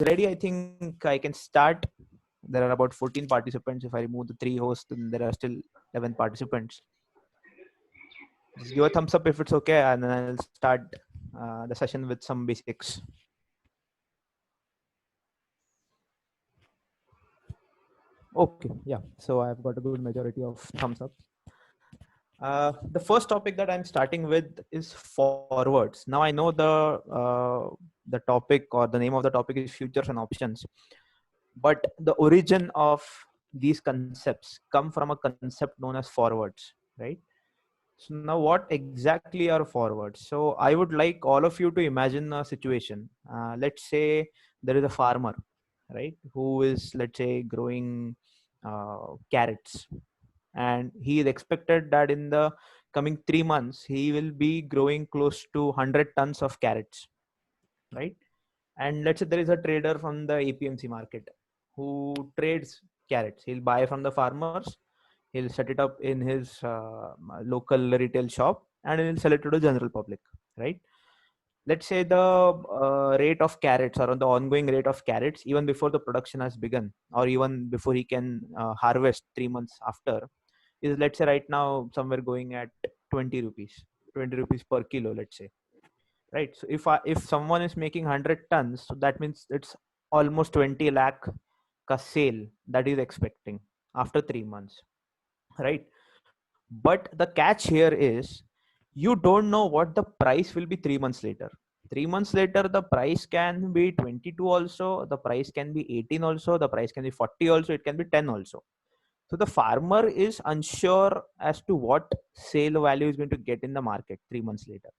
ready, I think I can start. There are about 14 participants. If I remove the 3 hosts, then there are still 11 participants. Just give a thumbs up if it's okay, and then I'll start the session with some basics. Okay, yeah. So I've got a good majority of thumbs up. The first topic that I'm starting with is forwards. Now I know the topic or the name of the topic is futures and options, but the origin of these concepts come from a concept known as forwards, right? So now what exactly are forwards? So I would like all of you to imagine a situation. Let's say there is a farmer, right, who is, let's say, growing carrots, and he is expected that in the coming 3 months he will be growing close to 100 tons of carrots, right? And let's say there is a trader from the APMC market who trades carrots. He'll buy from the farmers, he'll set it up in his local retail shop, and he'll sell it to the general public, right? Let's say the rate of carrots, or on the ongoing rate of carrots, even before the production has begun, or even before he can harvest 3 months after, is, let's say, right now somewhere going at 20 rupees, 20 rupees per kilo, let's say, right? So if someone is making 100 tons, so that means it's almost 20 lakh ka sale that is expecting after 3 months, right? But the catch here is, you don't know what the price will be 3 months later. 3 months later, the price can be 22 also, the price can be 18 also, the price can be 40 also, it can be 10 also. So the farmer is unsure as to what sale value is going to get in the market 3 months later.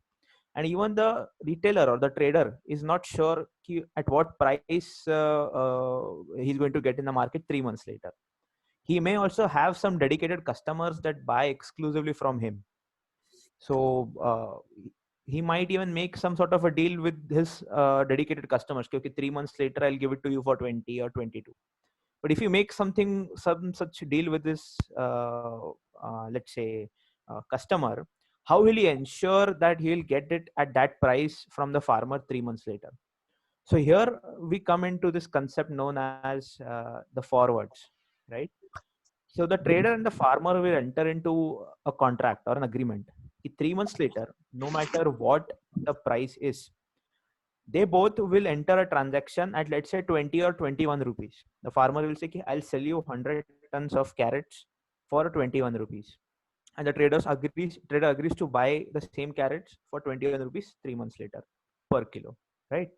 And even the retailer or the trader is not sure at what price he's going to get in the market 3 months later. He may also have some dedicated customers that buy exclusively from him. So he might even make some sort of a deal with his dedicated customers. Okay, 3 months later, I'll give it to you for 20 or 22. But if you make some such deal with this, let's say, customer, how will he ensure that he will get it at that price from the farmer 3 months later? So here we come into this concept known as the forwards, right? So the trader and the farmer will enter into a contract or an agreement. 3 months later, no matter what the price is, they both will enter a transaction at, let's say, 20 or 21 rupees. The farmer will say, I'll sell you 100 tons of carrots for 21 rupees. And the trader agrees to buy the same carrots for 21 rupees 3 months later per kilo, right?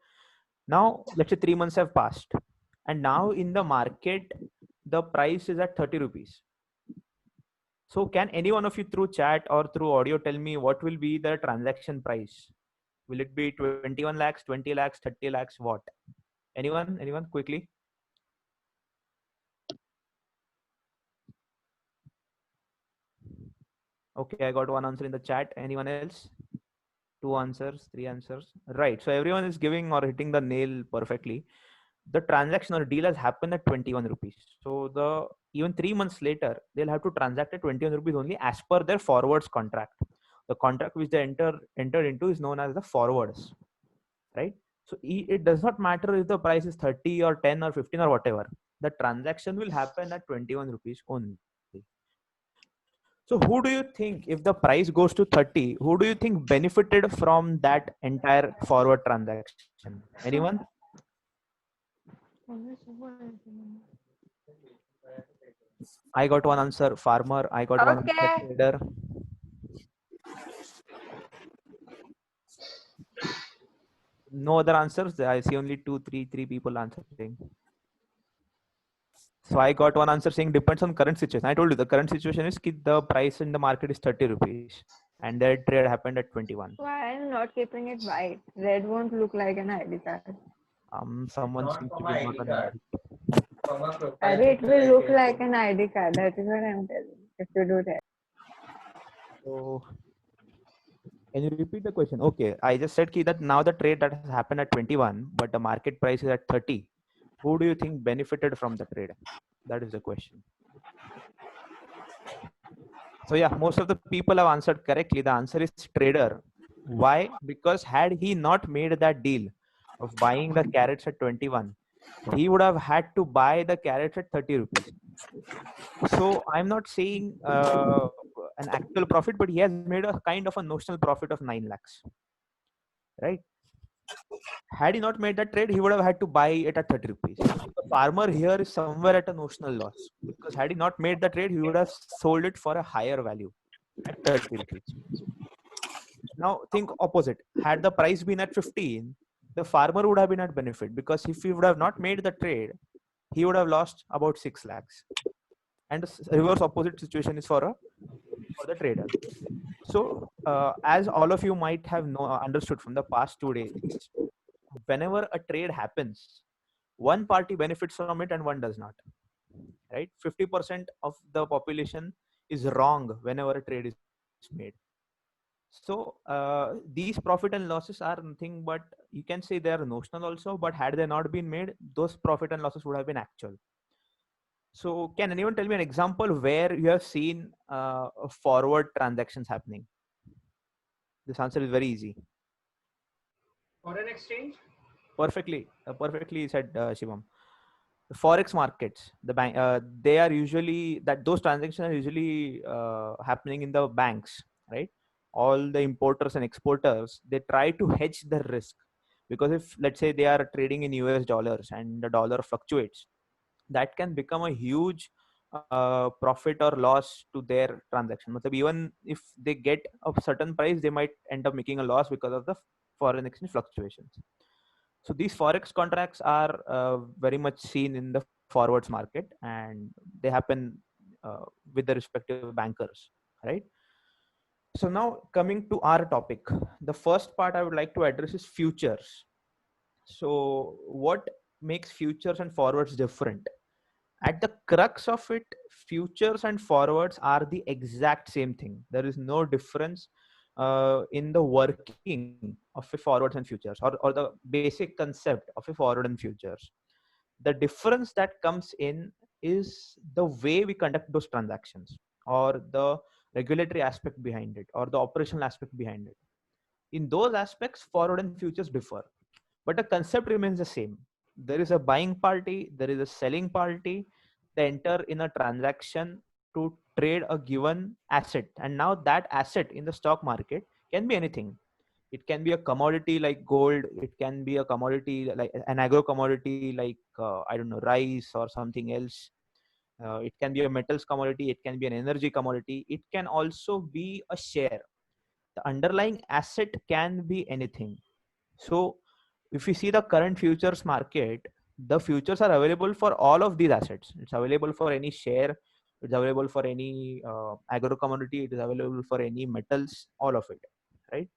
Now, let's say 3 months have passed. And now in the market, the price is at 30 rupees. So can any one of you through chat or through audio tell me what will be the transaction price? Will it be 21 lakhs, 20 lakhs, 30 lakhs, what? Anyone quickly? Okay, I got one answer in the chat. Anyone else? Two answers, three answers. Right. So everyone is giving or hitting the nail perfectly. The transaction or deal has happened at 21 rupees. So the even 3 months later, they'll have to transact at 21 rupees only as per their forwards contract. The contract which they entered into is known as the forwards, right? So it does not matter if the price is 30 or 10 or 15 or whatever. The transaction will happen at 21 rupees only. So who do you think, if the price goes to 30, who do you think benefited from that entire forward transaction? Anyone? I got one answer, farmer. I got one answer, Okay. trader. No other answers. I see only three people answering. So I got one answer saying depends on current situation. I told you the current situation is the price in the market is 30 rupees and that trade happened at 21. Why I'm not keeping it white? Red won't look like an ID card. Someone seems to be not on ID. It will look like an ID card. That is what I'm telling. If you do that. So can you repeat the question? Okay, I just said that now the trade that has happened at 21, but the market price is at 30. Who do you think benefited from the trade? That is the question. So yeah, most of the people have answered correctly. The answer is trader. Why? Because had he not made that deal of buying the carrots at 21, he would have had to buy the carrots at 30 rupees. So I'm not saying an actual profit, but he has made a kind of a notional profit of 9 lakhs, right? Had he not made that trade, he would have had to buy it at 30 rupees. So the farmer here is somewhere at a notional loss, because had he not made the trade, he would have sold it for a higher value at 30 rupees. Now think opposite. Had the price been at 15, the farmer would have been at benefit, because if he would have not made the trade, he would have lost about 6 lakhs. And the reverse opposite situation is for the trader. So as all of you might have understood from the past 2 days, whenever a trade happens, one party benefits from it and one does not, right? 50% of the population is wrong whenever a trade is made. So these profit and losses are nothing but, you can say they are notional also, but had they not been made, those profit and losses would have been actual. So can anyone tell me an example where you have seen forward transactions happening? This answer is very easy. Foreign exchange? Perfectly said, Shivam. The forex markets, the bank, they are usually, that those transactions are usually happening in the banks, right? All the importers and exporters, they try to hedge the risk, because if, let's say, they are trading in US dollars and the dollar fluctuates, that can become a huge profit or loss to their transaction. Even if they get a certain price, they might end up making a loss because of the foreign exchange fluctuations. So these forex contracts are very much seen in the forwards market, and they happen with the respective bankers, right? So now coming to our topic, the first part I would like to address is futures. So what makes futures and forwards different? At the crux of it, futures and forwards are the exact same thing. There is no difference in the working of a forwards and futures, or the basic concept of a forward and futures. The difference that comes in is the way we conduct those transactions, or the regulatory aspect behind it, or the operational aspect behind it. In those aspects, forward and futures differ, but the concept remains the same. There is a buying party, there is a selling party. They enter in a transaction to trade a given asset, and now that asset in the stock market can be anything. It can be a commodity like gold, it can be a commodity like an agro commodity like I don't know, rice or something else. It can be a metals commodity, it can be an energy commodity, it can also be a share. The underlying asset can be anything. So if you see the current futures market, the futures are available for all of these assets. It's available for any share, it's available for any agro commodity, it is available for any metals, all of it, right?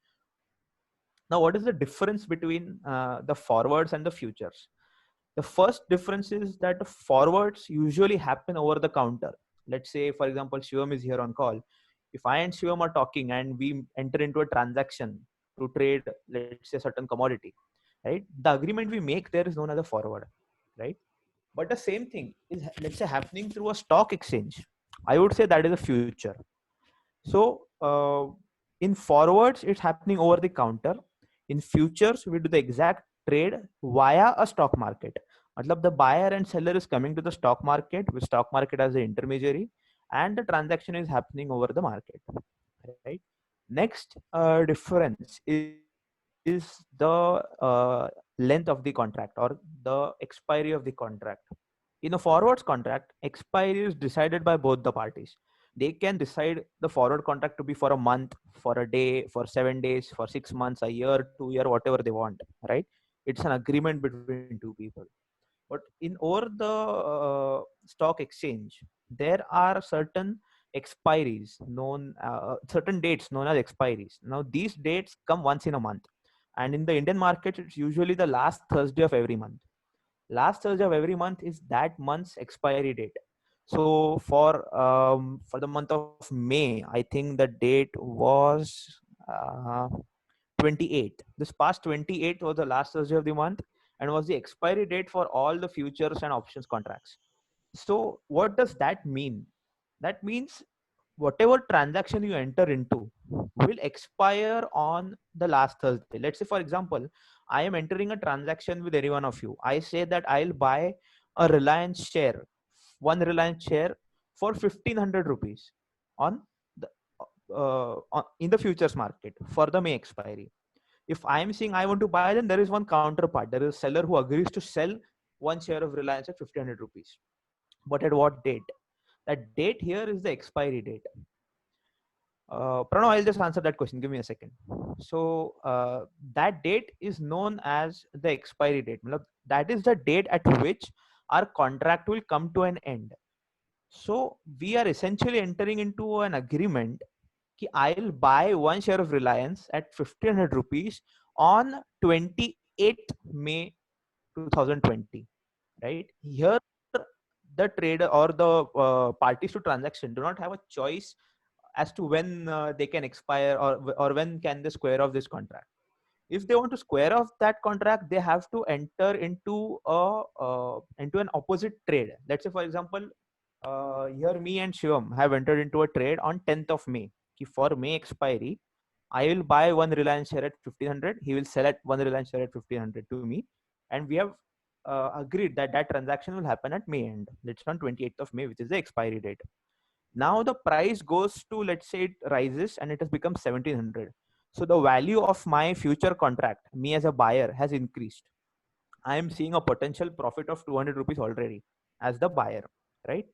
Now what is the difference between the forwards and the futures? The first difference is that the forwards usually happen over the counter. Let's say, for example, Shivam is here on call. If I and Shivam are talking and we enter into a transaction to trade, let's say, certain commodity, right? The agreement we make there is known as a forward, right? But the same thing is, let's say, happening through a stock exchange. I would say that is a future. So in forwards, it's happening over the counter. In futures, we do the exact trade via a stock market. Matlab, the buyer and seller is coming to the stock market with stock market as the intermediary, and the transaction is happening over the market, right? Next difference is the length of the contract, or the expiry of the contract. In a forwards contract, expiry is decided by both the parties. They can decide the forward contract to be for a month, for a day, for 7 days, for 6 months, a year, 2 year, whatever they want, right? It's an agreement between two people. But in over the stock exchange, there are certain expiries known, certain dates known as expiries. Now these dates come once in a month, and in the Indian market, it's usually the last Thursday of every month. Last Thursday of every month is that month's expiry date. So for the month of May, I think the date was uh, 28th. This past 28th was the last Thursday of the month, and was the expiry date for all the futures and options contracts. So what does that mean? That means whatever transaction you enter into will expire on the last Thursday. Let's say, for example, I am entering a transaction with any one of you. I say that I'll buy a Reliance share, one Reliance share for 1500 rupees on the in the futures market for the May expiry. If I am saying I want to buy, then there is one counterpart. There is a seller who agrees to sell one share of Reliance at 1500 rupees. But at what date? That date here is the expiry date. Pranav, I'll just answer that question. Give me a second. So that date is known as the expiry date. That is the date at which our contract will come to an end. So we are essentially entering into an agreement कि I'll buy one share of Reliance at 1500 rupees on 28th May 2020. Right here, the trader or the parties to transaction do not have a choice as to when they can expire or when can they square off this contract. If they want to square off that contract, they have to enter into into an opposite trade. Let's say, for example, here me and Shivam have entered into a trade on 10th of May. For May expiry, I will buy one Reliance share at 1500. He will sell at one Reliance share at 1500 to me, and we have agreed that that transaction will happen at May end. That's on 28th of May, which is the expiry date. Now the price goes to, let's say it rises and it has become 1700. So the value of my future contract, me as a buyer, has increased. I am seeing a potential profit of 200 rupees already as the buyer, right?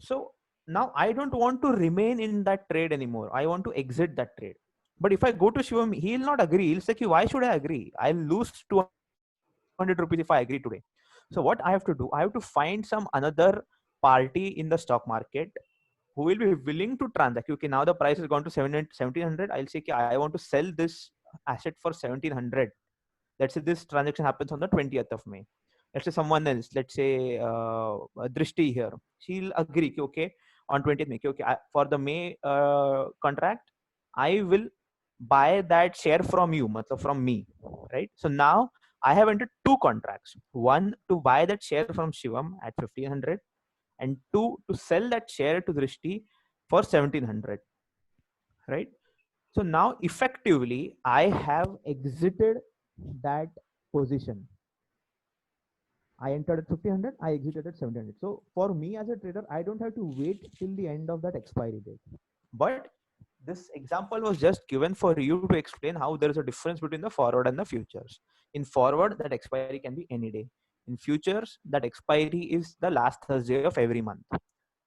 So now I don't want to remain in that trade anymore. I want to exit that trade. But if I go to Shivam, he'll not agree. He'll say, why should I agree? I'll lose 200 rupees if I agree today. So what I have to do, I have to find some another party in the stock market who will be willing to transact. Okay, now the price has gone to 1700. I'll say, I want to sell this asset for 1700. Let's say this transaction happens on the 20th of May. Let's say someone else, let's say Drishti here, she'll agree, okay, on 20th May, okay, for the May contract, I will buy that share from you, from me, right? So now I have entered two contracts. One to buy that share from Shivam at 1500, and two to sell that share to Drishti for 1700, right? So now effectively I have exited that position. I entered at 1500, I exited at 1700. So for me as a trader, I don't have to wait till the end of that expiry date. But this example was just given for you to explain how there is a difference between the forward and the futures. In forward, that expiry can be any day. In futures, that expiry is the last Thursday of every month.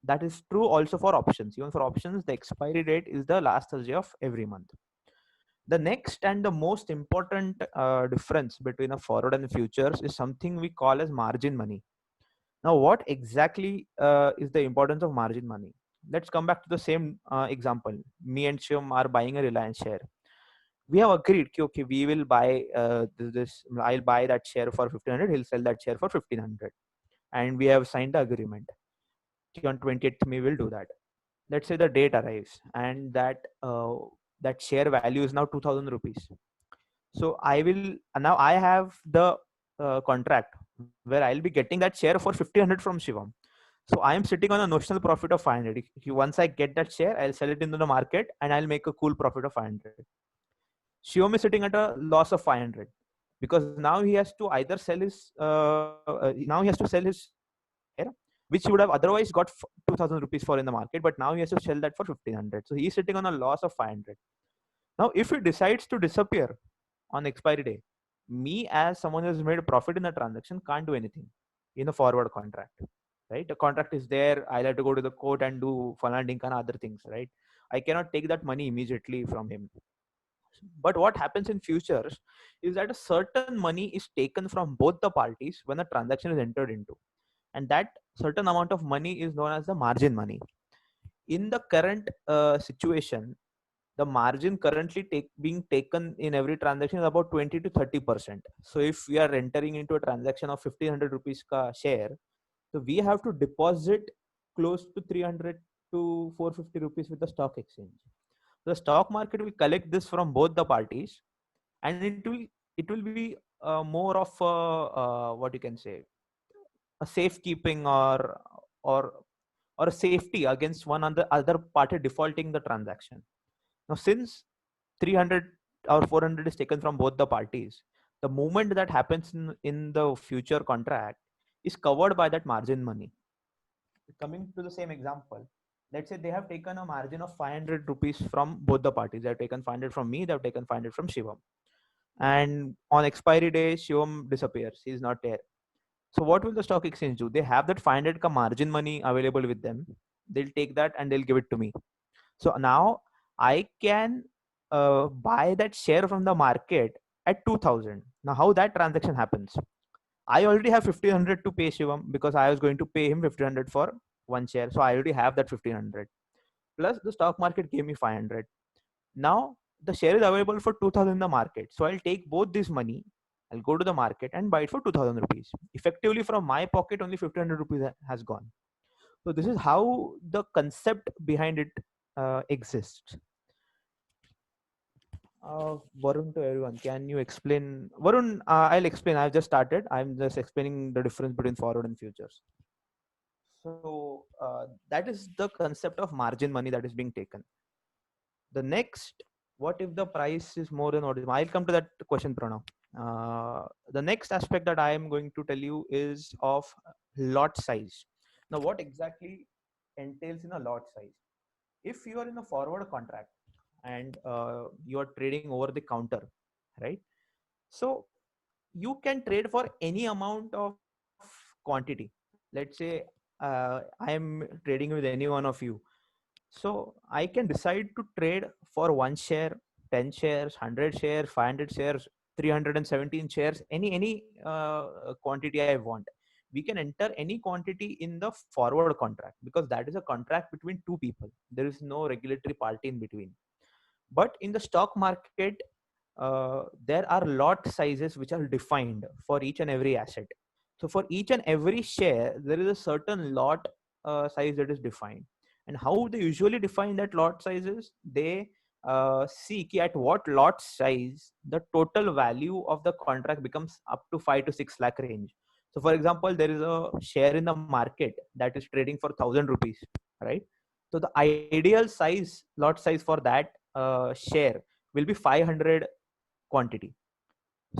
That is true also for options. Even for options, the expiry date is the last Thursday of every month. The next and the most important difference between a forward and the futures is something we call as margin money. Now, what exactly is the importance of margin money? Let's come back to the same example. Me and Shivam are buying a Reliance share. We have agreed, okay, we will buy this. I'll buy that share for 1500. He'll sell that share for 1500, and we have signed the agreement. On 28th May, we'll do that. Let's say the date arrives, and that share value is now 2000 rupees. So I have the contract where I'll be getting that share for 1500 from Shivam. So I am sitting on a notional profit of 500. Once I get that share, I'll sell it into the market and I'll make a cool profit of 500. Shivam is sitting at a loss of 500 because now he has to either sell his share, which he would have otherwise got 2000 rupees for in the market, but now he has to sell that for 1500. So he's sitting on a loss of 500. Now, if he decides to disappear on expiry day, me as someone who has made a profit in the transaction can't do anything in a forward contract, right? The contract is there. I'll have to go to the court and do Falandink and other things, right? I cannot take that money immediately from him. But what happens in futures is that a certain money is taken from both the parties when a transaction is entered into. And that certain amount of money is known as the margin money. In the current situation, the margin currently being taken in every transaction is about 20 to 30%. So if we are entering into a transaction of 1500 rupees ka share, so we have to deposit close to 300 to 450 rupees with the stock exchange. The stock market will collect this from both the parties, and it will be more of what you can say, a safekeeping or a safety against one other party defaulting the transaction. Now, since 300 or 400 is taken from both the parties, the movement that happens in the future contract is covered by that margin money. Coming to the same example, let's say they have taken a margin of 500 rupees from both the parties. They have taken 500 from me, they have taken 500 from Shivam. And on expiry day, Shivam disappears. He's not there. So what will the stock exchange do? They have that 500 ka margin money available with them. They'll take that and they'll give it to me. So now I can buy that share from the market at 2000. Now how that transaction happens? I already have 1500 to pay Shivam because I was going to pay him 1500 for one share. So I already have that 1500. Plus the stock market gave me 500. Now the share is available for 2000 in the market. So I'll take both this money. I'll go to the market and buy it for 2000 rupees. Effectively from my pocket, only 1500 rupees has gone. So this is how the concept behind it exists. Varun, to everyone, can you explain? Varun, I'll explain. I've just started. I'm just explaining the difference between forward and futures. So that is the concept of margin money that is being taken. The next, what if the price is more than what is? I'll come to that question, Pranav. The next aspect that I am going to tell you is of lot size. Now, what exactly entails in a lot size? If you are in a forward contract and you are trading over the counter, right? So you can trade for any amount of quantity. Let's say I am trading with any one of you. So I can decide to trade for one share, 10 shares, 100 shares, 500 shares, 317 shares, any quantity I want. We can enter any quantity in the forward contract because that is a contract between two people. There is no regulatory party in between. But in the stock market, there are lot sizes which are defined for each and every asset. So for each and every share, there is a certain lot size that is defined. And how they usually define that lot sizes, they see at what lot size the total value of the contract becomes up to 5 to 6 lakh range. So for example, there is a share in the market that is trading for 1000 rupees, right? So the ideal size, lot size for that share will be 500 quantity.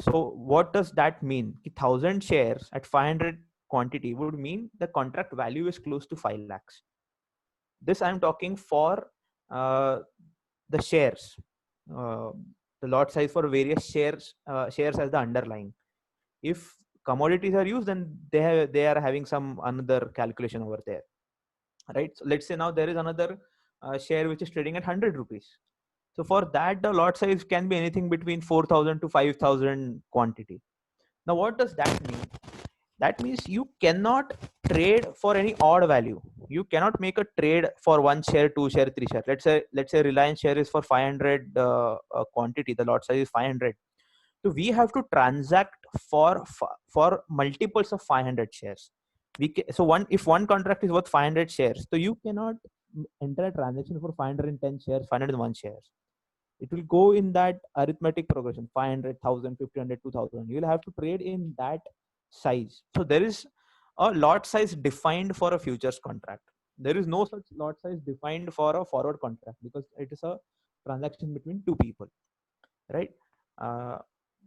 So what does that mean? 1000 shares at 500 quantity would mean the contract value is close to 5 lakhs. This I'm talking for uh, the shares, uh, the lot size for various shares as the underlying. If commodities are used, then they are having some another calculation over there, right? So let's say now there is another share which is trading at 100 rupees. So for that, the lot size can be anything between 4000 to 5000 quantity. Now, what does that mean? That means you cannot trade for any odd value. You cannot make a trade for one share, two share, three share. Let's say Reliance share is for 500 quantity. The lot size is 500. So we have to transact for multiples of 500 shares. So if one contract is worth 500 shares, so you cannot enter a transaction for 510 shares, 501 shares. It will go in that arithmetic progression, 500, 1000, 1500, 2000. You'll have to trade in that size. So there is a lot size defined for a futures contract. There is no such lot size defined for a forward contract because it is a transaction between two people, right? uh,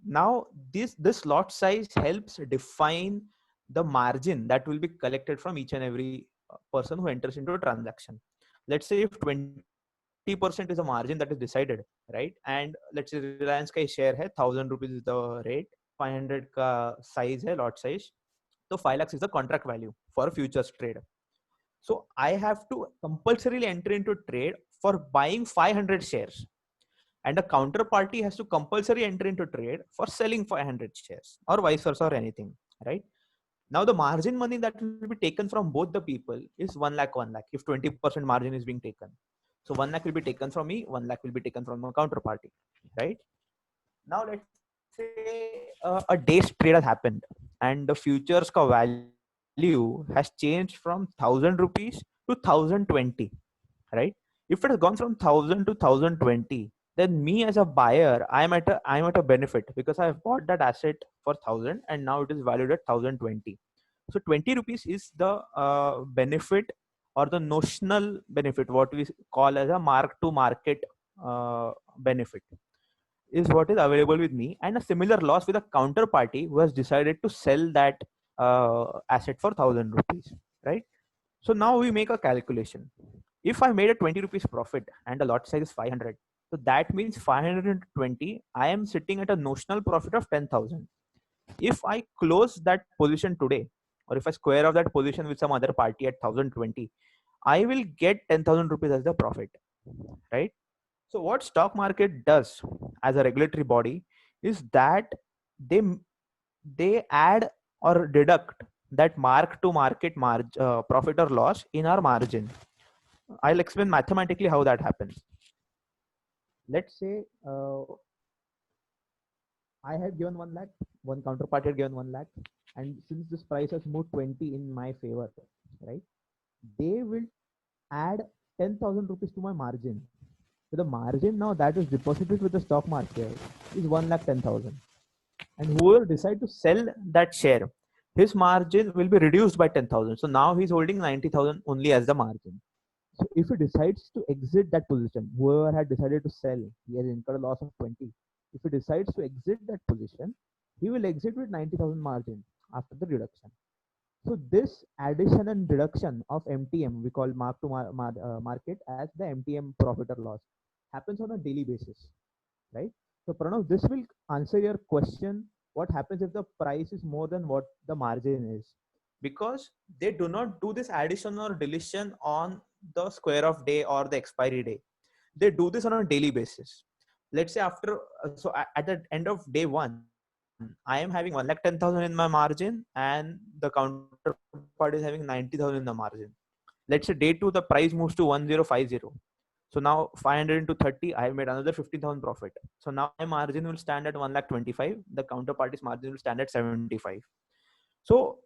Now this lot size helps define the margin that will be collected from each and every person who enters into a transaction. Let's say if 20% is a margin that is decided, right? And let's say Reliance ka share hai 1000 rupees is the rate, 500 ka size hai lot size, so 5 lakhs is the contract value for a futures trade. So I have to compulsorily enter into trade for buying 500 shares, and a counterparty has to compulsory enter into trade for selling 500 shares or vice versa or anything, right? Now the margin money that will be taken from both the people is 1 lakh, 1 lakh if 20% margin is being taken. So 1 lakh will be taken from me, 1 lakh will be taken from a counterparty, right? Now let's say a day's trade has happened and the futures ka value has changed from 1000 rupees to 1020, right? If it has gone from 1000 to 1020, then me as a buyer, I'm at a benefit because I have bought that asset for 1000 and now it is valued at 1020. So 20 rupees is the benefit or the notional benefit, what we call as a mark to market benefit. is what is available with me, and a similar loss with a counterparty who has decided to sell that asset for 1,000 rupees, right? So now we make a calculation. If I made a 20 rupees profit and the lot size is 500, so that means 520, I am sitting at a notional profit of 10,000. If I close that position today, or if I square off that position with some other party at 1,020, I will get 10,000 rupees as the profit, right? So what stock market does as a regulatory body is that they they add or deduct that mark to market profit or loss in our margin. I'll explain mathematically how that happens. Let's say I had given 1 lakh, one counterparty had given 1 lakh, and since this price has moved 20 in my favor, right? They will add 10,000 rupees to my margin. So the margin now that is deposited with the stock market is 1,10,000. And whoever decide to sell that share, his margin will be reduced by 10,000. So now he's holding 90,000 only as the margin. So if he decides to exit that position, whoever had decided to sell, he has incurred a loss of 20. If he decides to exit that position, he will exit with 90,000 margin after the reduction. So this addition and reduction of MTM, we call mark to market as the MTM profit or loss, happens on a daily basis, right? So Pranav, this will answer your question. What happens if the price is more than what the margin is? Because they do not do this addition or deletion on the square of day or the expiry day. They do this on a daily basis. Let's say after, at the end of day one, I am having 1,10,000 in my margin and the counterpart is having 90,000 in the margin. Let's say day two, the price moves to 1,050. So now 500 into 30, I have made another 15,000 profit. So now my margin will stand at 1,25,000. The counterparty's margin will stand at 75. So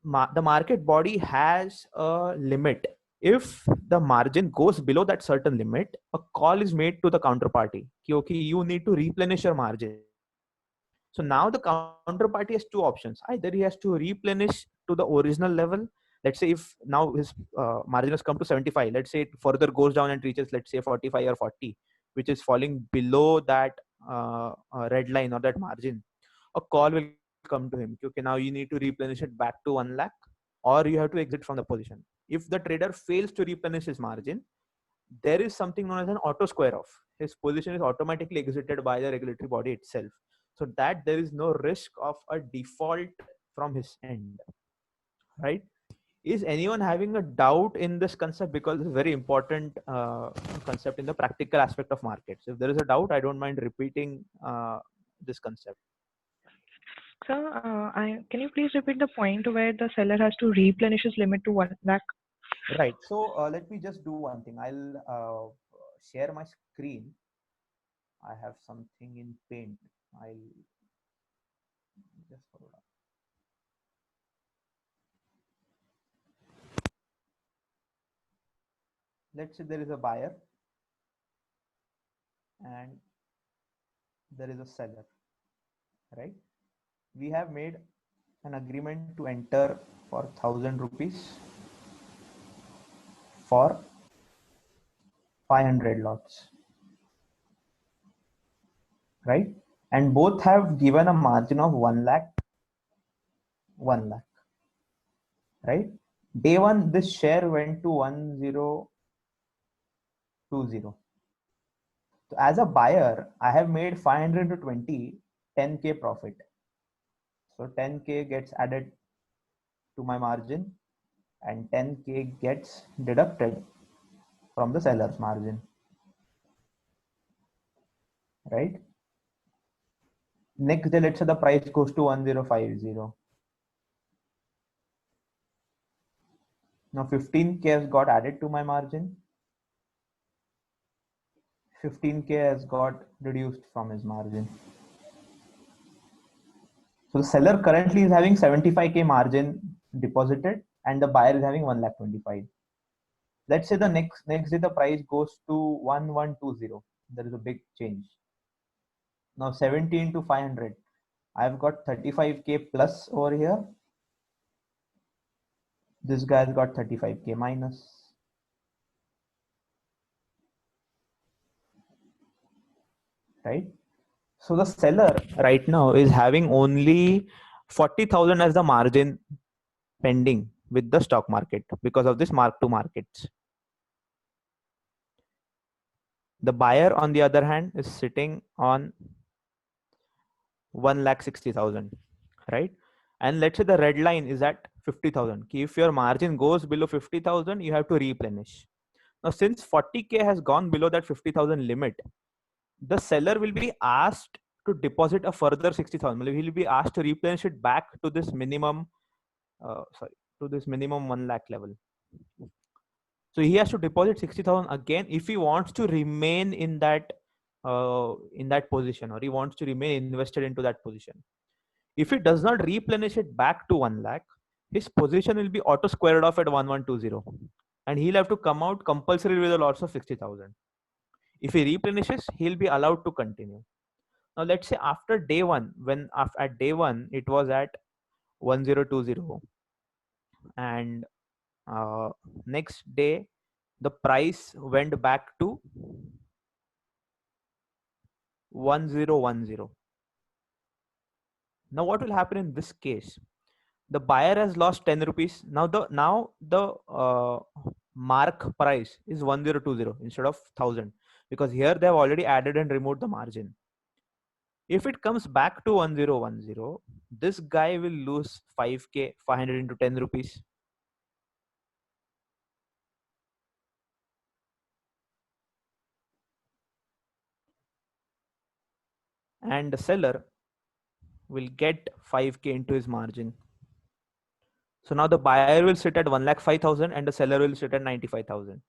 the market body has a limit. If the margin goes below that certain limit, a call is made to the counterparty. Okay, you need to replenish your margin. So now the counterparty has two options. Either he has to replenish to the original level. Let's say if now his margin has come to 75, let's say it further goes down and reaches, let's say 45 or 40, which is falling below that red line or that margin, a call will come to him. Okay, now you need to replenish it back to 1 lakh, or you have to exit from the position. If the trader fails to replenish his margin, there is something known as an auto square off. His position is automatically exited by the regulatory body itself, so that there is no risk of a default from his end, right? Is anyone having a doubt in this concept? Because it's a very important concept in the practical aspect of markets. If there is a doubt, I don't mind repeating this concept. Sir, can you please repeat the point where the seller has to replenish his limit to 1 lakh? Right. So let me just do one thing. I'll share my screen. I have something in Paint. I'll just hold on. Let's say there is a buyer and there is a seller, right? We have made an agreement to enter for 1,000 rupees for 500 lots, right? And both have given a margin of 1 lakh, 1 lakh, right? Day one, this share went to 1,020. So as a buyer, I have made 500 to 20, 10K profit. So 10K gets added to my margin and 10K gets deducted from the seller's margin, right? Next day, let's say the price goes to 1,050. Now 15K has got added to my margin. 15K has got reduced from his margin. So the seller currently is having 75K margin deposited and the buyer is having 1,25,000. Let's say the next day the price goes to 1,120. There is a big change. Now 70 into 500. I've got 35K plus over here. This guy's got 35K minus. Right? So the seller right now is having only 40,000 as the margin pending with the stock market because of this mark to markets. The buyer, on the other hand, is sitting on 1,60,000, right? And let's say the red line is at 50,000. If your margin goes below 50,000, you have to replenish. Now, since 40K has gone below that 50,000 limit, the seller will be asked to deposit a further 60,000. He will be asked to replenish it back to this minimum, to this minimum 1 lakh level. So he has to deposit 60,000 again if he wants to remain in that position, or he wants to remain invested into that position. If he does not replenish it back to 1 lakh, his position will be auto squared off at 1120, and he'll have to come out compulsory with a loss of 60,000. If he replenishes, he'll be allowed to continue. Now let's say after day one, when at day one it was at 1020, and next day the price went back to 1010. Now what will happen in this case? The buyer has lost 10 rupees. Now the mark price is 1020 instead of 1000, because here they have already added and removed the margin. If it comes back to 1010, this guy will lose 5K, 500 into 10 rupees. And the seller will get 5K into his margin. So now the buyer will sit at 1,05,000 and the seller will sit at 95,000.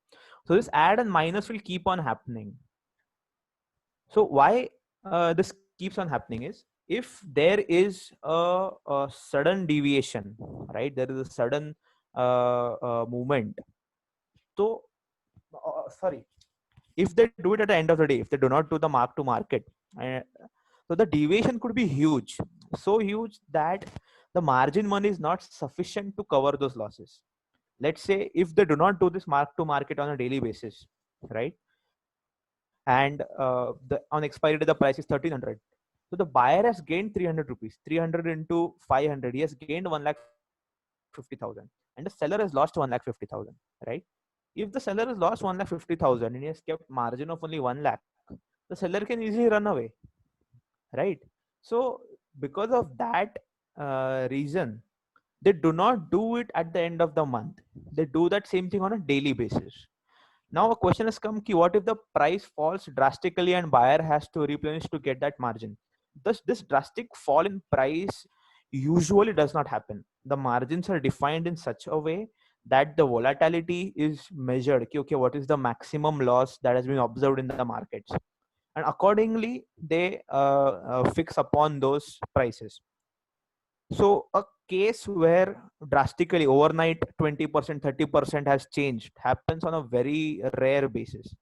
So this add and minus will keep on happening. So why this keeps on happening is, if there is a sudden deviation, right? There is a sudden movement. So, if they do it at the end of the day, if they do not do the mark to market, so the deviation could be huge, so huge that the margin money is not sufficient to cover those losses. Let's say if they do not do this mark to market on a daily basis, right? And on expiry day the price is 1,300. So the buyer has gained 300 rupees. 300 into 500, he has gained 1,50,000, and the seller has lost 1,50,000, right? If the seller has lost 1,50,000 and he has kept margin of only 1 lakh, the seller can easily run away, right? So because of that reason, they do not do it at the end of the month. They do that same thing on a daily basis. Now a question has come, what if the price falls drastically and buyer has to replenish to get that margin? This drastic fall in price usually does not happen. The margins are defined in such a way that the volatility is measured. Okay, what is the maximum loss that has been observed in the markets? And accordingly, they fix upon those prices. So a case where drastically overnight 20%, 30% has changed happens on a very rare basis,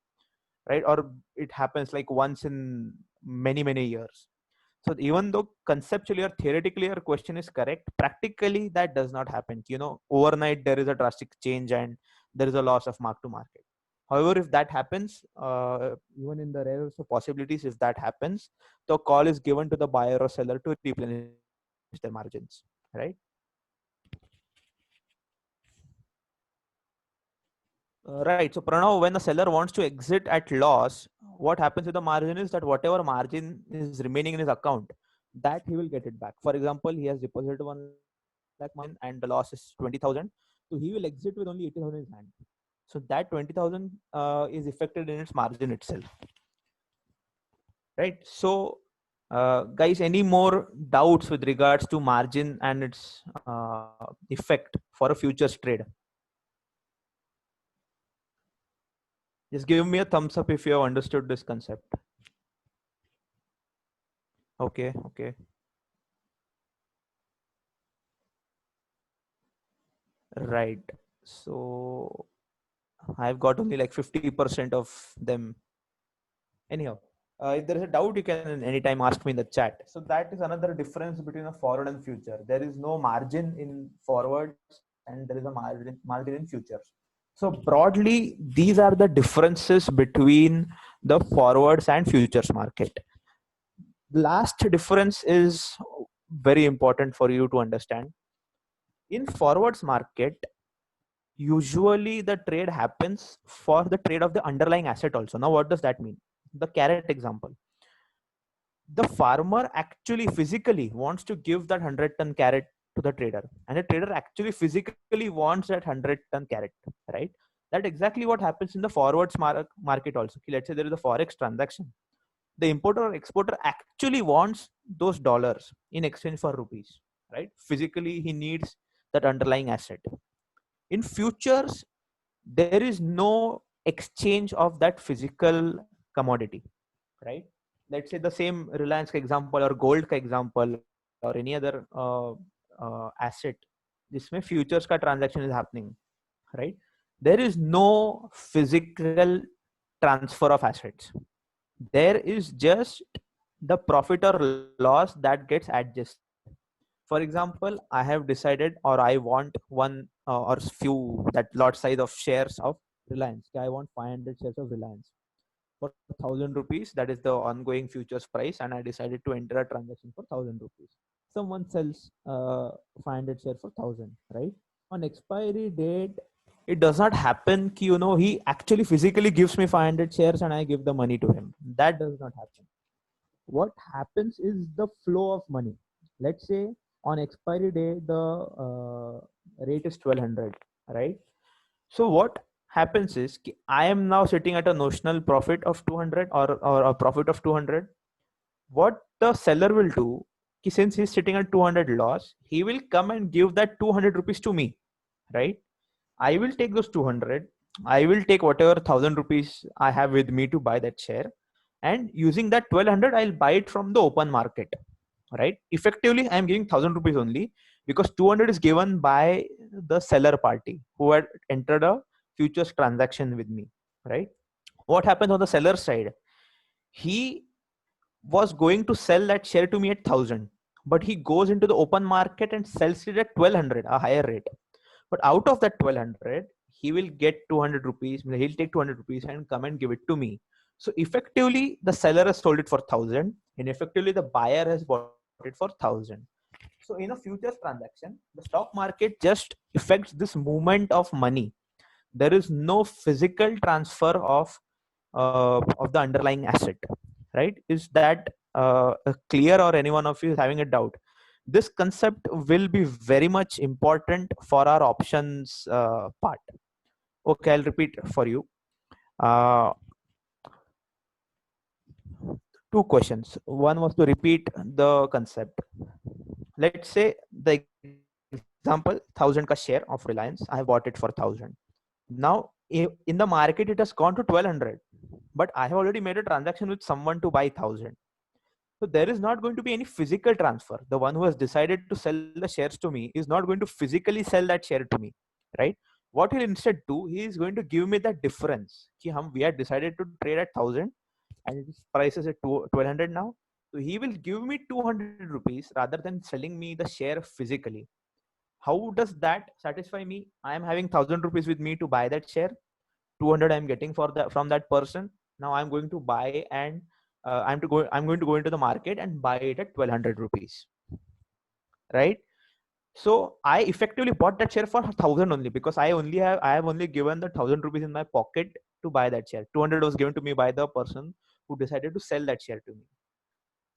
right? Or it happens like once in many years. So even though conceptually or theoretically your question is correct, practically that does not happen. Overnight there is a drastic change and there is a loss of mark to market. However, if that happens, even in the rarest of possibilities, if that happens, the call is given to the buyer or seller to replenish their margins, right? Right. So Pranav, when the seller wants to exit at loss, what happens with the margin is that whatever margin is remaining in his account, that he will get it back. For example, he has deposited 1 lakh margin and the loss is 20,000. So he will exit with only 80,000 in his hand. So that 20,000 is affected in its margin itself. Right. So guys, any more doubts with regards to margin and its effect for a futures trade? Just give me a thumbs up if you have understood this concept. Okay. Right. So I've got only like 50% of them. Anyhow, if there is a doubt, you can anytime ask me in the chat. So that is another difference between a forward and future. There is no margin in forwards and there is a margin in futures. So broadly, these are the differences between the forwards and futures market. The last difference is very important for you to understand. In forwards market, usually the trade happens for the trade of the underlying asset also. Now, what does that mean? The carrot example. The farmer actually physically wants to give that 100-ton carrot to the trader, and the trader actually physically wants that 100-ton carrot, right? That exactly what happens in the forwards market also. Let's say there is a forex transaction. The importer or exporter actually wants those dollars in exchange for rupees, right? Physically, he needs that underlying asset. In futures, there is no exchange of that physical commodity, right? Let's say the same Reliance example or gold example or any other asset, जिसमें futures का transaction is happening, right? There is no physical transfer of assets. There is just the profit or loss that gets adjusted. For example, I have decided, or I want one or few, that lot size of shares of Reliance. I want 500 shares of Reliance for 1,000 rupees. That is the ongoing futures price, and I decided to enter a transaction for 1,000 rupees. Someone sells 500 shares for 1,000, right? On expiry date, it does not happen ki, he actually physically gives me 500 shares and I give the money to him. That does not happen. What happens is the flow of money. Let's say on expiry day, the rate is 1,200, right? So what happens is I am now sitting at a notional profit of 200 or a profit of 200. What the seller will do, since he's sitting at 200 loss, he will come and give that 200 rupees to me, right? I will take those 200. I will take whatever 1,000 rupees I have with me to buy that share. And using that 1,200, I'll buy it from the open market, right? Effectively, I'm giving 1,000 rupees only because 200 is given by the seller party who had entered a futures transaction with me, right? What happens on the seller side? He was going to sell that share to me at 1,000, but he goes into the open market and sells it at 1,200, a higher rate. But out of that 1,200, he will get 200 rupees. He'll take 200 rupees and come and give it to me. So effectively, the seller has sold it for 1,000, and effectively the buyer has bought it for 1,000. So in a futures transaction, the stock market just affects this movement of money. There is no physical transfer of the underlying asset, right? Is that clear, or anyone of you is having a doubt? This concept will be very much important for our options part. Okay, I'll repeat for you. Two questions. One was to repeat the concept. Let's say the example, 1,000 ka share of Reliance, I have bought it for 1,000. Now in the market it has gone to 1,200, but I have already made a transaction with someone to buy 1,000. So there is not going to be any physical transfer. The one who has decided to sell the shares to me is not going to physically sell that share to me, right? What he'll instead do, he is going to give me that difference. We had decided to trade at 1,000 and its price is at 1,200 now. So he will give me 200 rupees rather than selling me the share physically. How does that satisfy me? I am having 1,000 rupees with me to buy that share. 200 I'm getting from that person. Now I'm going to buy and I'm going to go into the market and buy it at 1,200 rupees, right? So I effectively bought that share for 1,000 only because I have only given the 1,000 rupees in my pocket to buy that share. 200 was given to me by the person who decided to sell that share to me.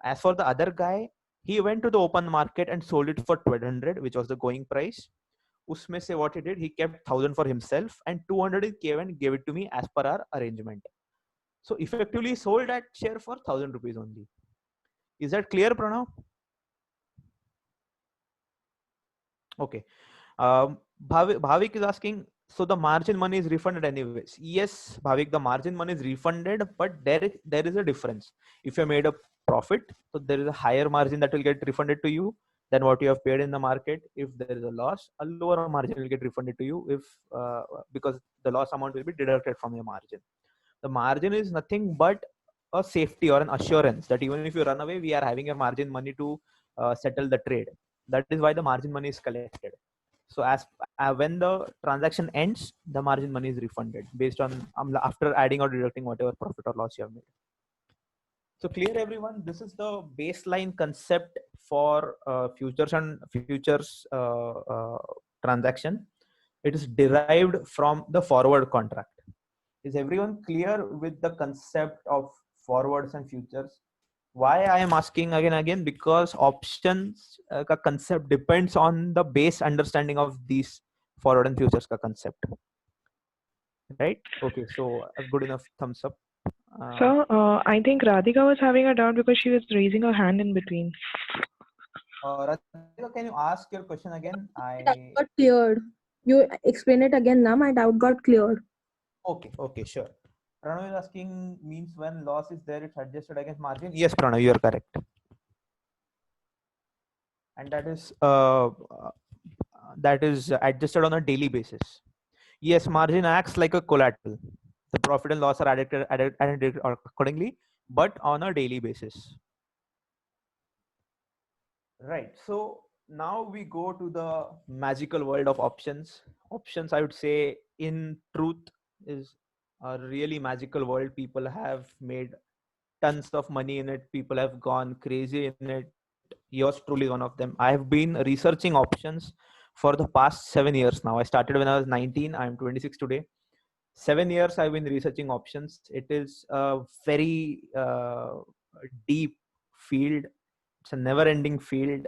As for the other guy, he went to the open market and sold it for 1,200, which was the going price. Usme se what he did, he kept 1,000 for himself and 200 he gave and gave it to me as per our arrangement. So effectively sold that share for 1,000 rupees only. Is that clear, Pranav? Okay. Bhavik is asking, so the margin money is refunded anyways. Yes, Bhavik, the margin money is refunded, but there is a difference. If you made a profit, so there is a higher margin that will get refunded to you than what you have paid in the market. If there is a loss, a lower margin will get refunded to you if because the loss amount will be deducted from your margin. The margin is nothing but a safety or an assurance that even if you run away, we are having a margin money to settle the trade. That is why the margin money is collected. So when the transaction ends, the margin money is refunded based on after adding or deducting whatever profit or loss you have made. So clear, everyone. This is the baseline concept for futures and futures transaction. It is derived from the forward contract. Is everyone clear with the concept of forwards and futures? Why I am asking again and again, because options ka concept depends on the base understanding of these forward and futures ka concept. Right? Okay, so a good enough thumbs up. So I think Radhika was having a doubt because she was raising her hand in between. Radhika, can you ask your question again? Doubt got cleared. You explain it again now. My doubt got cleared. Okay, sure. Pranav is asking, means when loss is there, it's adjusted against margin. Yes, Pranav, you are correct. And that is adjusted on a daily basis. Yes, margin acts like a collateral. The profit and loss are added accordingly, but on a daily basis. Right. So now we go to the magical world of options. Options, I would say, in truth, is a really magical world. People have made tons of money in it. People have gone crazy in it. Yours truly is one of them. I have been researching options for the past 7 years now. I started when I was 19. I'm 26 today. 7 years I've been researching options. It is a very deep field. It's a never-ending field,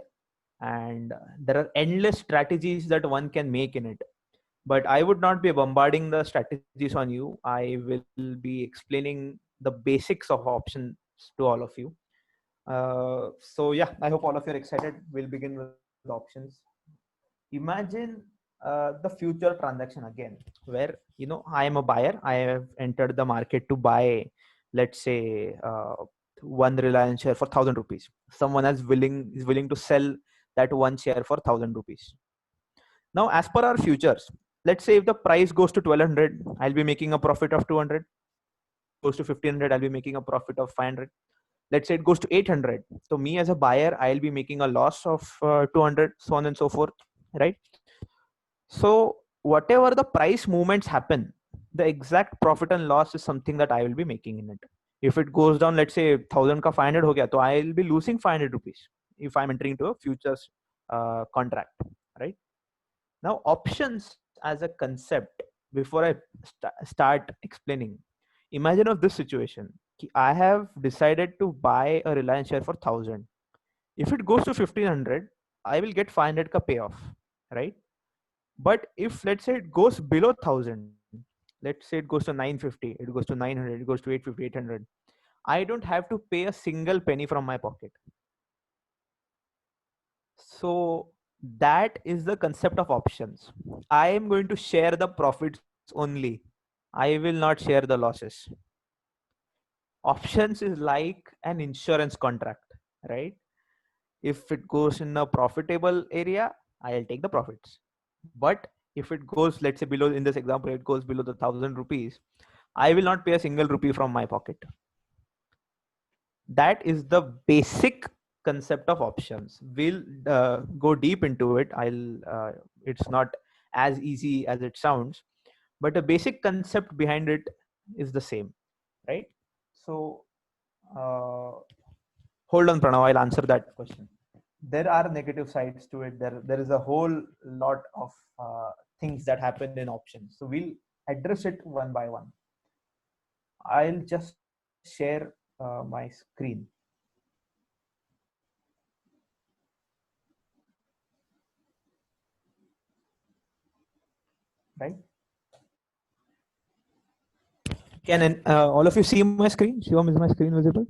and there are endless strategies that one can make in it. But I would not be bombarding the strategies on you. I will be explaining the basics of options to all of you. So yeah, I hope all of you are excited. We'll begin with options. Imagine the future transaction again, where I am a buyer. I have entered the market to buy, let's say, one Reliance share for 1,000 rupees. Someone is willing to sell that one share for 1,000 rupees. Now, as per our futures, let's say if the price goes to 1,200, I'll be making a profit of 200. Goes to 1,500, I'll be making a profit of 500. Let's say it goes to 800. So me as a buyer, I'll be making a loss of 200, so on and so forth, right? So whatever the price movements happen, the exact profit and loss is something that I will be making in it. If it goes down, let's say 1,000 ka 500 ho gaya, so I'll be losing 500 rupees if I'm entering into a futures contract, right? Now, options as a concept, before I start explaining, imagine of this situation. I have decided to buy a Reliance share for 1,000. If it goes to 1,500, I will get 500 ka payoff, right? But if, let's say, it goes below 1,000, let's say it goes to 950, it goes to 900, it goes to 850, 800, I don't have to pay a single penny from my pocket. So that is the concept of options. I am going to share the profits only. I will not share the losses. Options is like an insurance contract, right? If it goes in a profitable area, I'll take the profits. But if it goes, let's say, below, in this example, it goes below the 1,000 rupees, I will not pay a single rupee from my pocket. That is the basic concept of options. We'll go deep into it. It's not as easy as it sounds, but the basic concept behind it is the same, right? So hold on, Pranav, I'll answer that question. There are negative sides to it. There is a whole lot of things that happen in options. So we'll address it one by one. I'll just share my screen. Right? Can all of you see my screen? Shivam, is my screen visible?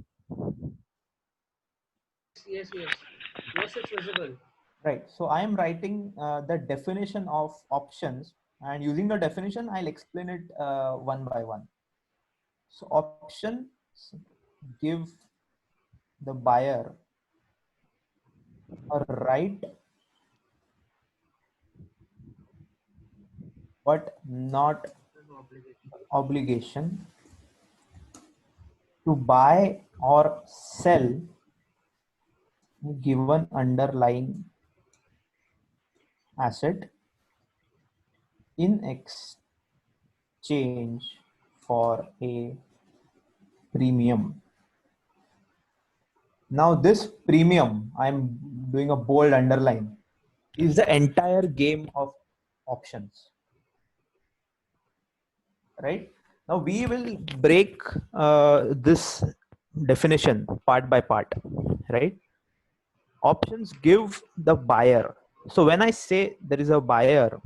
Yes, it's visible. Right. So I am writing the definition of options, and using the definition, I'll explain it one by one. So options give the buyer a right, but not obligation to buy or sell given underlying asset in exchange for a premium. Now this premium, I'm doing a bold underline, is the entire game of options, right? Now we will break this definition part by part, right? Options give the buyer. So when I say there is a buyer,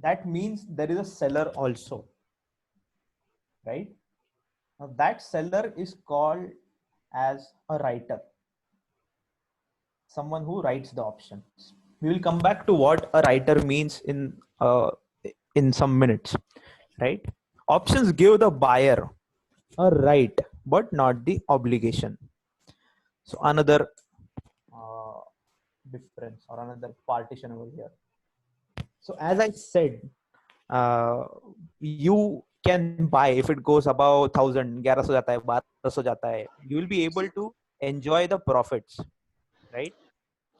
that means there is a seller also, right? Now that seller is called as a writer, someone who writes the options. We will come back to what a writer means in some minutes, right? Options give the buyer a right, but not the obligation. So another uh, difference or another partition over here. So as I said, uh, you can buy if it goes above 1000, 1100 jata hai, 1200 jata hai, you will be able to enjoy the profits, right?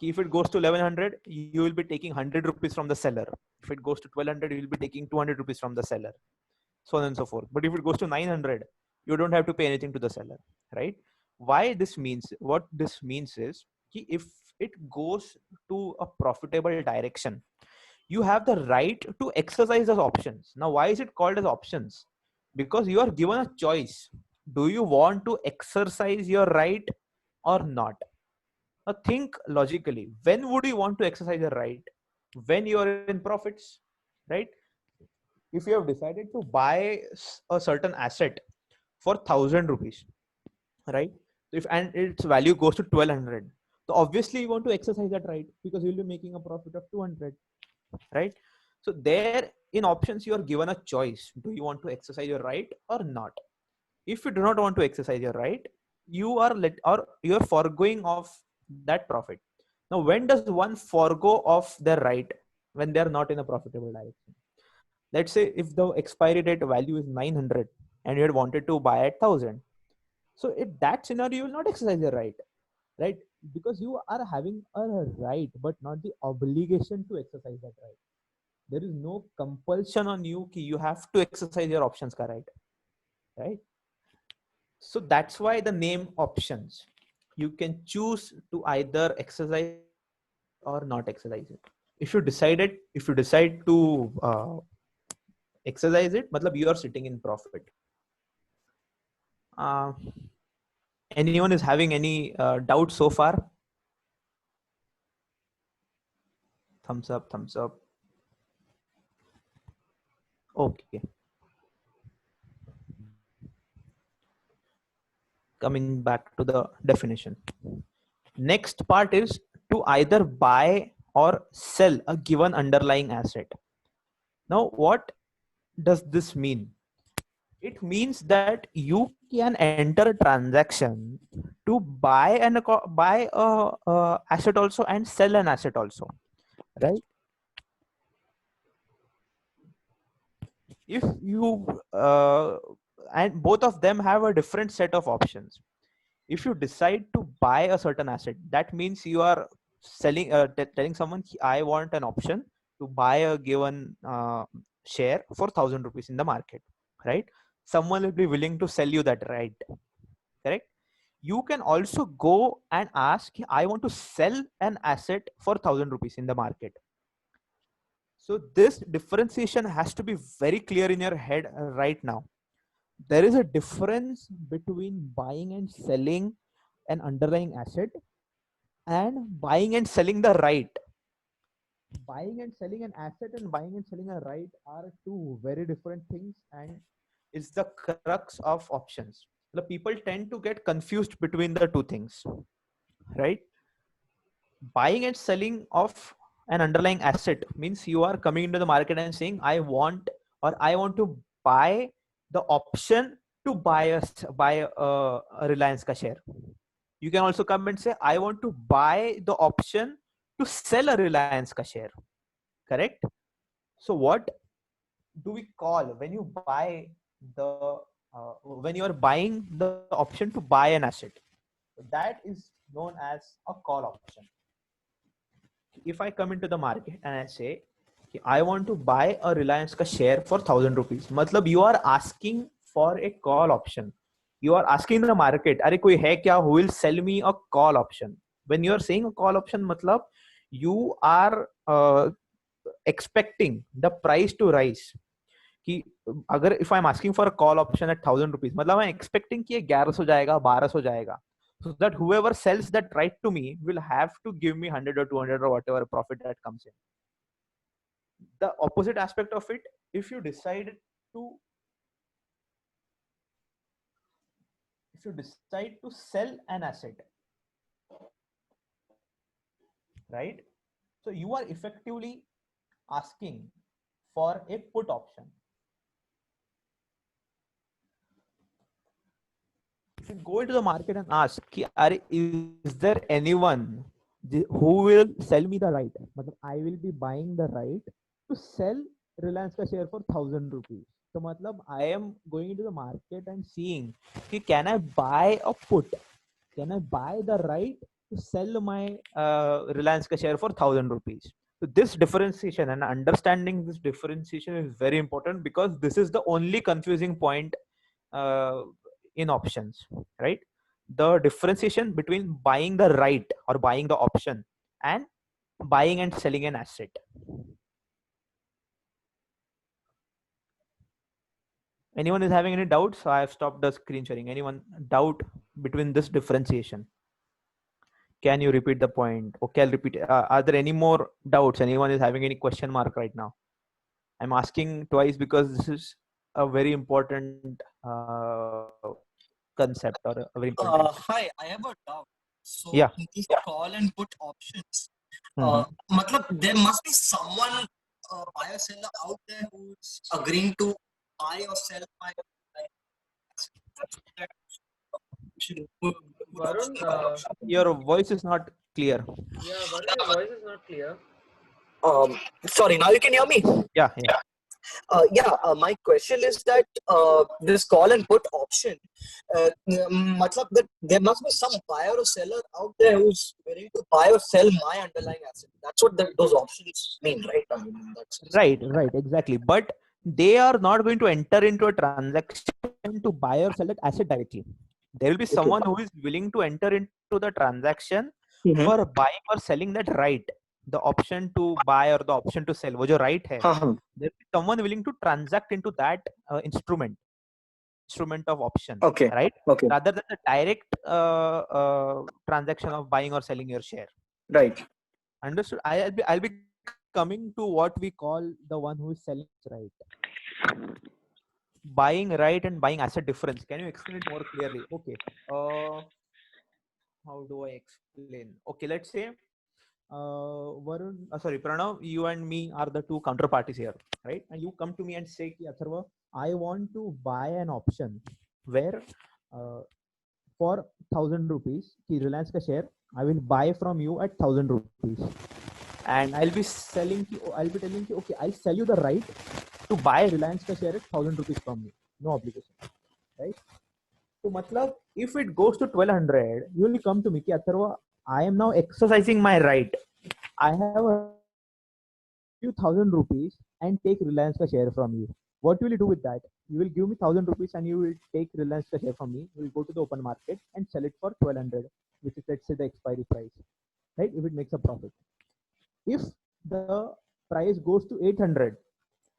If it goes to 1100, you will be taking 100 rupees from the seller. If it goes to 1200, you will be taking 200 rupees from the seller, so on and so forth. But if it goes to 900, you don't have to pay anything to the seller, right? Why this means, what this means is, if it goes to a profitable direction, you have the right to exercise those options. Now why is it called as options? Because you are given a choice. Do you want to exercise your right or not? Now think logically. When would you want to exercise your right? When you are in profits, right? If you have decided to buy a certain asset for 1000 rupees, right? If and its value goes to 1200, so obviously you want to exercise that right because you'll be making a profit of 200, right? So there in options you are given a choice. Do you want to exercise your right or not? If you do not want to exercise your right, you are you are foregoing of that profit. Now when does one forego of their right? When they are not in a profitable direction. Let's say if the expiry date value is 900 and you had wanted to buy at 1000, so in that scenario you will not exercise your right, right? Because you are having a right but not the obligation to exercise that right. There is no compulsion on you ki you have to exercise your options ka right? So that's why the name options. You can choose to either exercise or not exercise it. If you decide to exercise it, matlab you are sitting in profit. Uh, anyone is having any doubt so far? Thumbs up, thumbs up. Okay. Coming back to the definition. Next part is to either buy or sell a given underlying asset. Now, what does this mean? It means that you can enter a transaction to buy a asset also and sell an asset also, right? If you and both of them have a different set of options. If you decide to buy a certain asset, that means you are selling, telling someone, I want an option to buy a given share for 1000 rupees in the market, right? Someone will be willing to sell you that, right? Correct? You can also go and ask, I want to sell an asset for 1000 rupees in the market. So this differentiation has to be very clear in your head right now. There is a difference between buying and selling an underlying asset and buying and selling the right. Buying and selling an asset and buying and selling a right are two very different things, and it's the crux of options. The people tend to get confused between the two things, right? Buying and selling of an underlying asset means you are coming into the market and saying, I want to buy the option to buy a Reliance ka share. You can also come and say, I want to buy the option to sell a Reliance ka share. Correct? So what do we call when you buy when you are buying the option to buy an asset? That is known as a call option. If I come into the market and I say, I want to buy a Reliance ka share for 1000 rupees, matlab you are asking for a call option. You are asking the market, अरे कोई है क्या who will sell me a call option? When you are saying a call option, मतलब you are expecting the price to rise. कि अगर if I'm asking for a call option at 1,000 rupees, मतलब I'm expecting कि ये 1100 जाएगा, 1200 जाएगा. So that whoever sells that right to me will have to give me 100 or 200 or whatever profit that comes in. The opposite aspect of it, if you decide to sell an asset, right? So you are effectively asking for a put option. If you go into the market and ask, is there anyone who will sell me the right? I will be buying the right to sell Reliance ka share for 1,000 rupees. So I am going into the market and seeing, can I buy a put? Can I buy the right to sell my Reliance ka share for 1,000 rupees? So this differentiation and understanding this differentiation is very important, because this is the only confusing point in options, right? The differentiation between buying the right or buying the option and buying and selling an asset. Anyone is having any doubts? So I have stopped the screen sharing. Anyone doubt between this differentiation? Can you repeat the point? Okay, I'll repeat. Are there any more doubts? Anyone is having any question mark right now? I'm asking twice because this is a very important concept, or a very important concept. Hi, I have a doubt. So Yeah. in these call and put options, there must be someone, buyer seller out there who's agreeing to buy or sell my. Varun, Your voice is not clear. yeah, Varun, your voice is not clear. Sorry, now you can hear me. Yeah. My question is that this call and put option, that there must be some buyer or seller out there who's willing to buy or sell my underlying asset. That's what those options mean, right? I mean, Right, exactly. But they are not going to enter into a transaction to buy or sell that asset directly. There will be someone who is willing to enter into the transaction for buying or selling that right. The option to buy or the option to sell, wo jo right hai, there is someone willing to transact into that instrument of option, right? Rather than the direct transaction of buying or selling your share. Right. Understood? I'll be coming to what we call the one who is selling right. Buying right and buying asset difference. Can you explain it more clearly? Okay. How do I explain? Okay, let's say Varun, Pranav, you and me are the two counterparties here, right? And you come to me and say, Atharva, I want to buy an option where for 1,000 rupees, Reliance ka share, I will buy from you at 1,000 rupees. And I'll be telling you, okay, I'll sell you the right to buy Reliance ka share at 1,000 rupees from you. No obligation, right? So, matlab, if it goes to 1,200, you will come to me, Atharva, I am now exercising my right. I have a few thousand rupees and take Reliance ka share from you. What will you do with that? You will give me 1,000 rupees and you will take Reliance ka share from me. You will go to the open market and sell it for 1,200, which is, let's say, the expiry price, right? If it makes a profit. If the price goes to 800,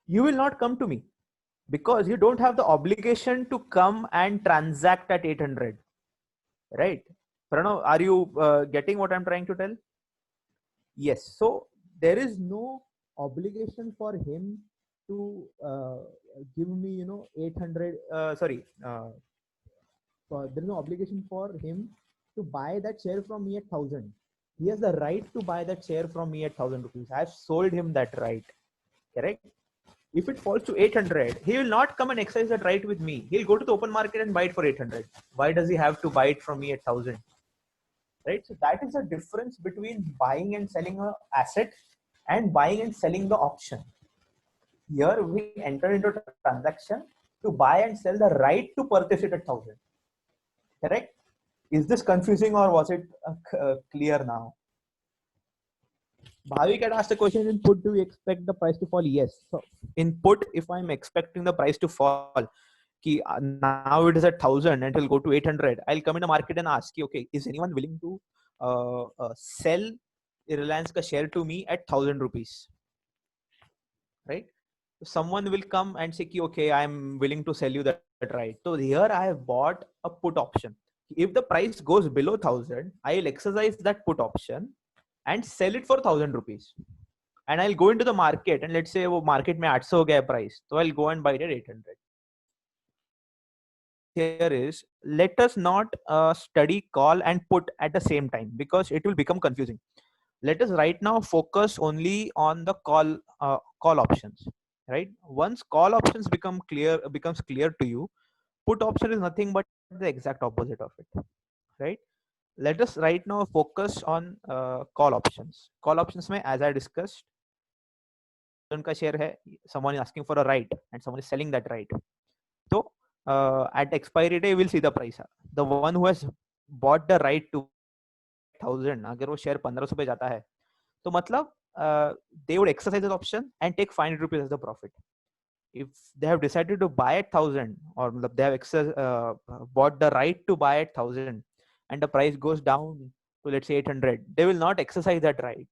you will not come to me because you don't have the obligation to come and transact at 800, right? Pranav, are you getting what I'm trying to tell? Yes. So there is no obligation for him to give me, 800. There is no obligation for him to buy that share from me at 1,000. He has the right to buy that share from me at 1,000 rupees. I have sold him that right. Correct? If it falls to 800, he will not come and exercise that right with me. He'll go to the open market and buy it for 800. Why does he have to buy it from me at 1,000? Right? So that is the difference between buying and selling an asset and buying and selling the option. Here we enter into a transaction to buy and sell the right to purchase it at 1,000. Correct? Is this confusing or was it clear now? Bhavik had asked the question, in put, do we expect the price to fall? Yes. So in put, if I'm expecting the price to fall, now it is at 1000 and it will go to 800. I'll come in the market and ask, okay, is anyone willing to sell Reliance ka share to me at 1000 rupees? Right? Someone will come and say, okay, I'm willing to sell you that right. So here I have bought a put option. If the price goes below 1000, I'll exercise that put option and sell it for 1000 rupees. And I'll go into the market and let's say वो market में 800 हो गया price, so I'll go and buy it at 800. Here is, let us not study call and put at the same time because it will become confusing. Let us right now focus only on the call options. Right? Once call options becomes clear to you, put option is nothing but the exact opposite of it. Right? Let us right now focus on call options. Call options mein, as I discussed, ka share hai, someone is asking for a right and someone is selling that right. So at expiry day, we'll see the price. The one who has bought the right to 1000, अगर वो share 1500 पे जाता है, तो मतलब they would exercise the option and take 500 rupees as the profit. If they have decided to buy at 1000, or they have bought the right to buy at 1000, and the price goes down to let's say 800, they will not exercise that right.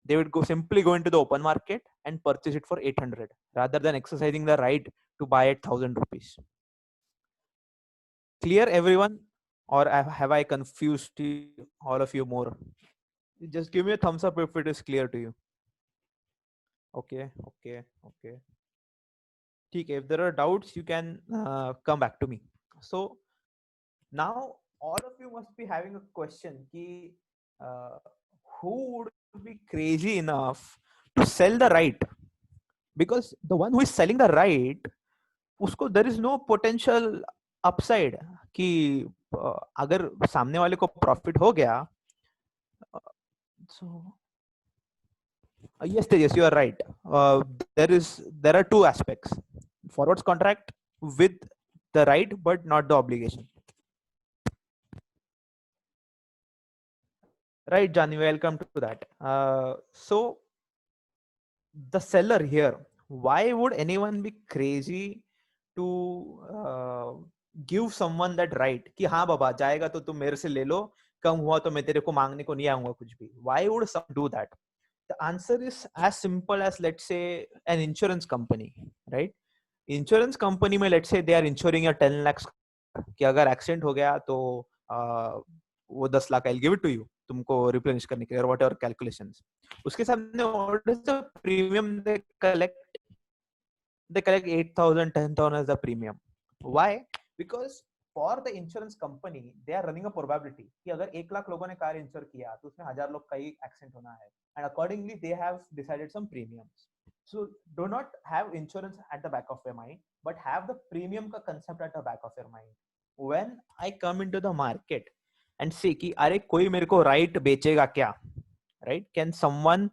They would simply go into the open market and purchase it for 800 rather than exercising the right to buy at 1000 rupees. Clear, everyone? Or have I confused all of you more? Just give me a thumbs up if it is clear to you. Okay. If there are doubts, you can come back to me. So now all of you must be having a question ki, who would be crazy enough to sell the right? Because the one who is selling the right, there is no potential upside कि अगर सामने वाले को profit हो गया, so yes Tejas, you are right. There are two aspects: forwards contract with the right but not the obligation. Right, Jani, welcome to that. So the seller here, why would anyone be crazy to give someone that right कि हाँ बाबा जाएगा तो तुम मेरे से ले लो, कम हुआ तो मैं तेरे को मांगने को नहीं आऊंगा कुछ भी? Why would someone do that? The answer is as simple as, let's say, an insurance company, right? Insurance company में let's say they are insuring your 10 lakhs कि अगर accident हो गया तो वो 10 lakh I'll give it to you तुमको replenish करने के लिए, or whatever calculations. उसके सामने what is the premium they collect? They collect 8,000, 10,000 as the premium. Why? Because for the insurance company, they are running a probability कि अगर 1 लाख लोगों ने कार इंश्योर किया तो उसमें 1000 लोग का ही एक्सीडेंट होना है, and accordingly they have decided some premiums. So do not have insurance at the back of your mind, but have the premium का concept at the back of your mind. When I come into the market and say कि अरे कोई मेरे को right बेचेगा क्या, right? Can someone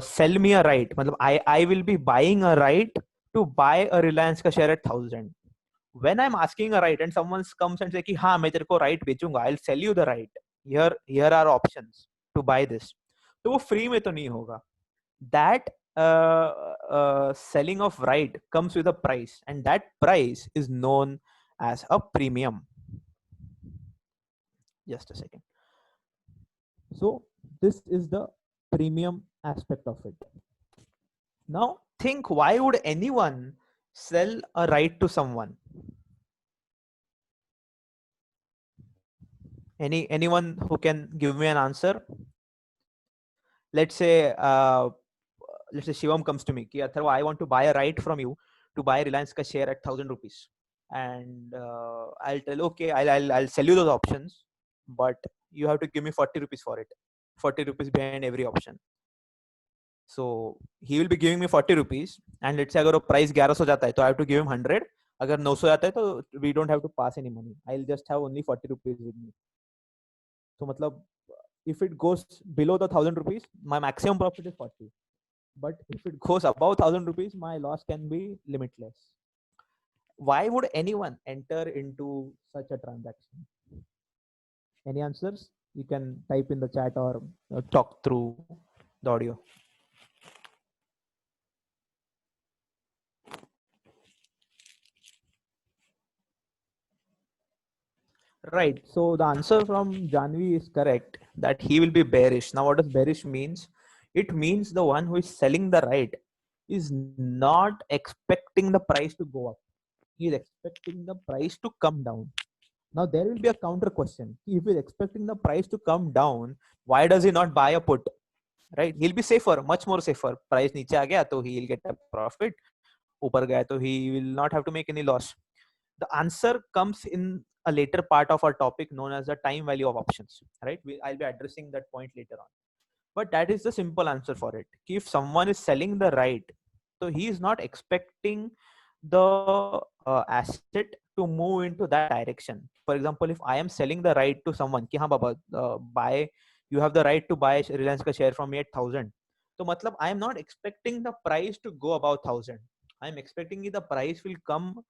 sell me a right? मतलब I will be buying a right to buy a Reliance का share at 1000. When I'm asking a right and someone comes and say कि हाँ मैं तेरे को right बेचूंगा, I'll sell you the right. Here are options to buy this. तो वो free में तो नहीं होगा. That selling of right comes with a price, and that price is known as a premium. Just a second. So this is the premium aspect of it. Now think, why would anyone sell a right to someone? Anyone who can give me an answer? Let's say Shivam comes to me कि Atharva, I want to buy a right from you to buy Reliance का share at 1000 rupees, and I'll tell, okay, I'll sell you those options, but you have to give me 40 rupees for it. 40 rupees behind every option. So he will be giving me 40 rupees, and let's say अगर वो price 1100 जाता है तो I have to give him 100. अगर 900 जाता है तो we don't have to pass any money. I'll just have only 40 rupees with me. So मतलब if it goes below the 1000 rupees, my maximum profit is 40. But if it goes above 1000 rupees, my loss can be limitless. Why would anyone enter into such a transaction? Any answers? You can type in the chat or talk through the audio. Right. So the answer from Janvi is correct that he will be bearish. Now, what does bearish means? It means the one who is selling the right is not expecting the price to go up. He is expecting the price to come down. Now there will be a counter question. If he's expecting the price to come down, why does he not buy a put? Right? He'll be safer, much more safer. Price नीचे आ गया तो he'll get a profit. ऊपर गया तो he will not have to make any loss. The answer comes in a later part of our topic known as the time value of options. Right? I'll be addressing that point later on. But that is the simple answer for it. If someone is selling the right, so he is not expecting the asset to move into that direction. For example, if I am selling the right to someone, कि हाँ बाबा, buy, you have the right to buy Reliance का share from me at 1,000. So मतलब I am not expecting the price to go above 1,000. I am expecting the price will come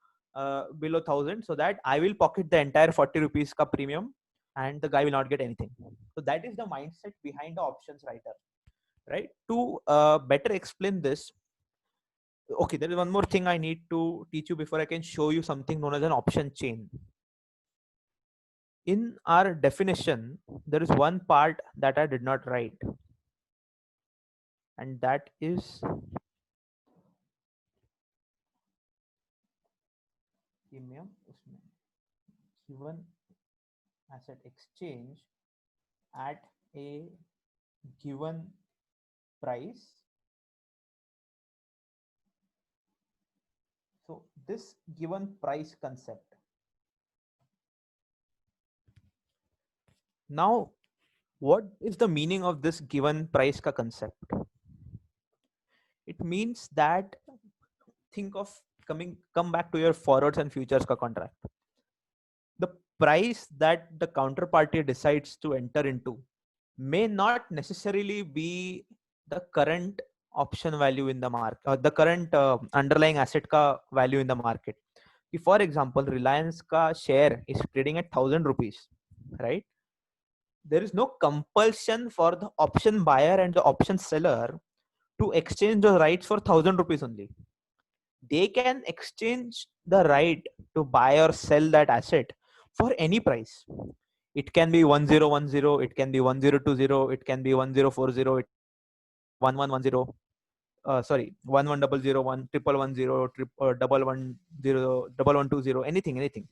below 1,000 so that I will pocket the entire 40 rupees ka premium and the guy will not get anything. So that is the mindset behind the options writer, right? To better explain this, okay, there is one more thing I need to teach you before I can show you something known as an option chain. In our definition, there is one part that I did not write, and that is given asset exchange at a given price. So this given price concept. Now, what is the meaning of this given price ka concept? It means that think of come back to your forwards and futures ka contract. The price that the counterparty decides to enter into may not necessarily be the current option value in the market or the current underlying asset ka value in the market. If, for example, Reliance ka share is trading at 1,000 rupees, right? There is no compulsion for the option buyer and the option seller to exchange the rights for 1,000 rupees only. They can exchange the right to buy or sell that asset for any price. It can be 1010, it can be 1020, it can be 1040, 1110. 11001, 1110, 1120, anything.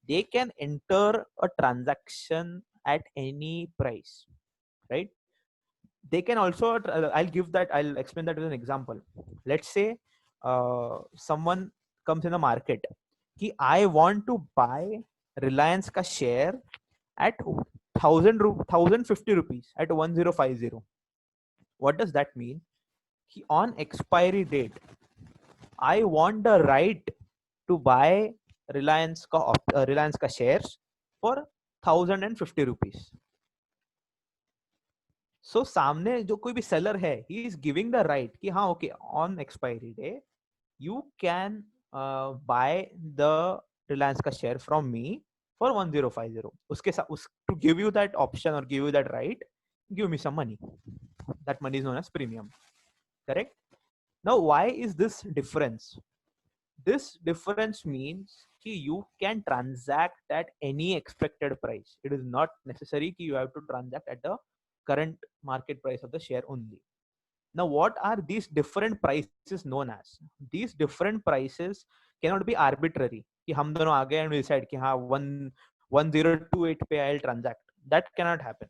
They can enter a transaction at any price, right? They can also, I'll explain that with an example. Let's say someone comes in the market, ki I want to buy Reliance ka share at 1,050 rupees at 1050. What does that mean? Ki on expiry date, I want the right to buy Reliance ka shares for 1,050 rupees. So सामने जो कोई भी seller है, he is giving the right कि हाँ okay, on expiry day you can buy the Reliance का share from me for 1050. उसके साथ to give you that option or give you that right, give me some money. That money is known as premium. Correct? Now, why is this difference? This difference means कि you can transact at any expected price. It is not necessary कि you have to transact at the current market price of the share only. Now, what are these different prices known as? These different prices cannot be arbitrary. कि हम दोनों आ गए and we decide कि हाँ 1028 पे I'll transact. That cannot happen.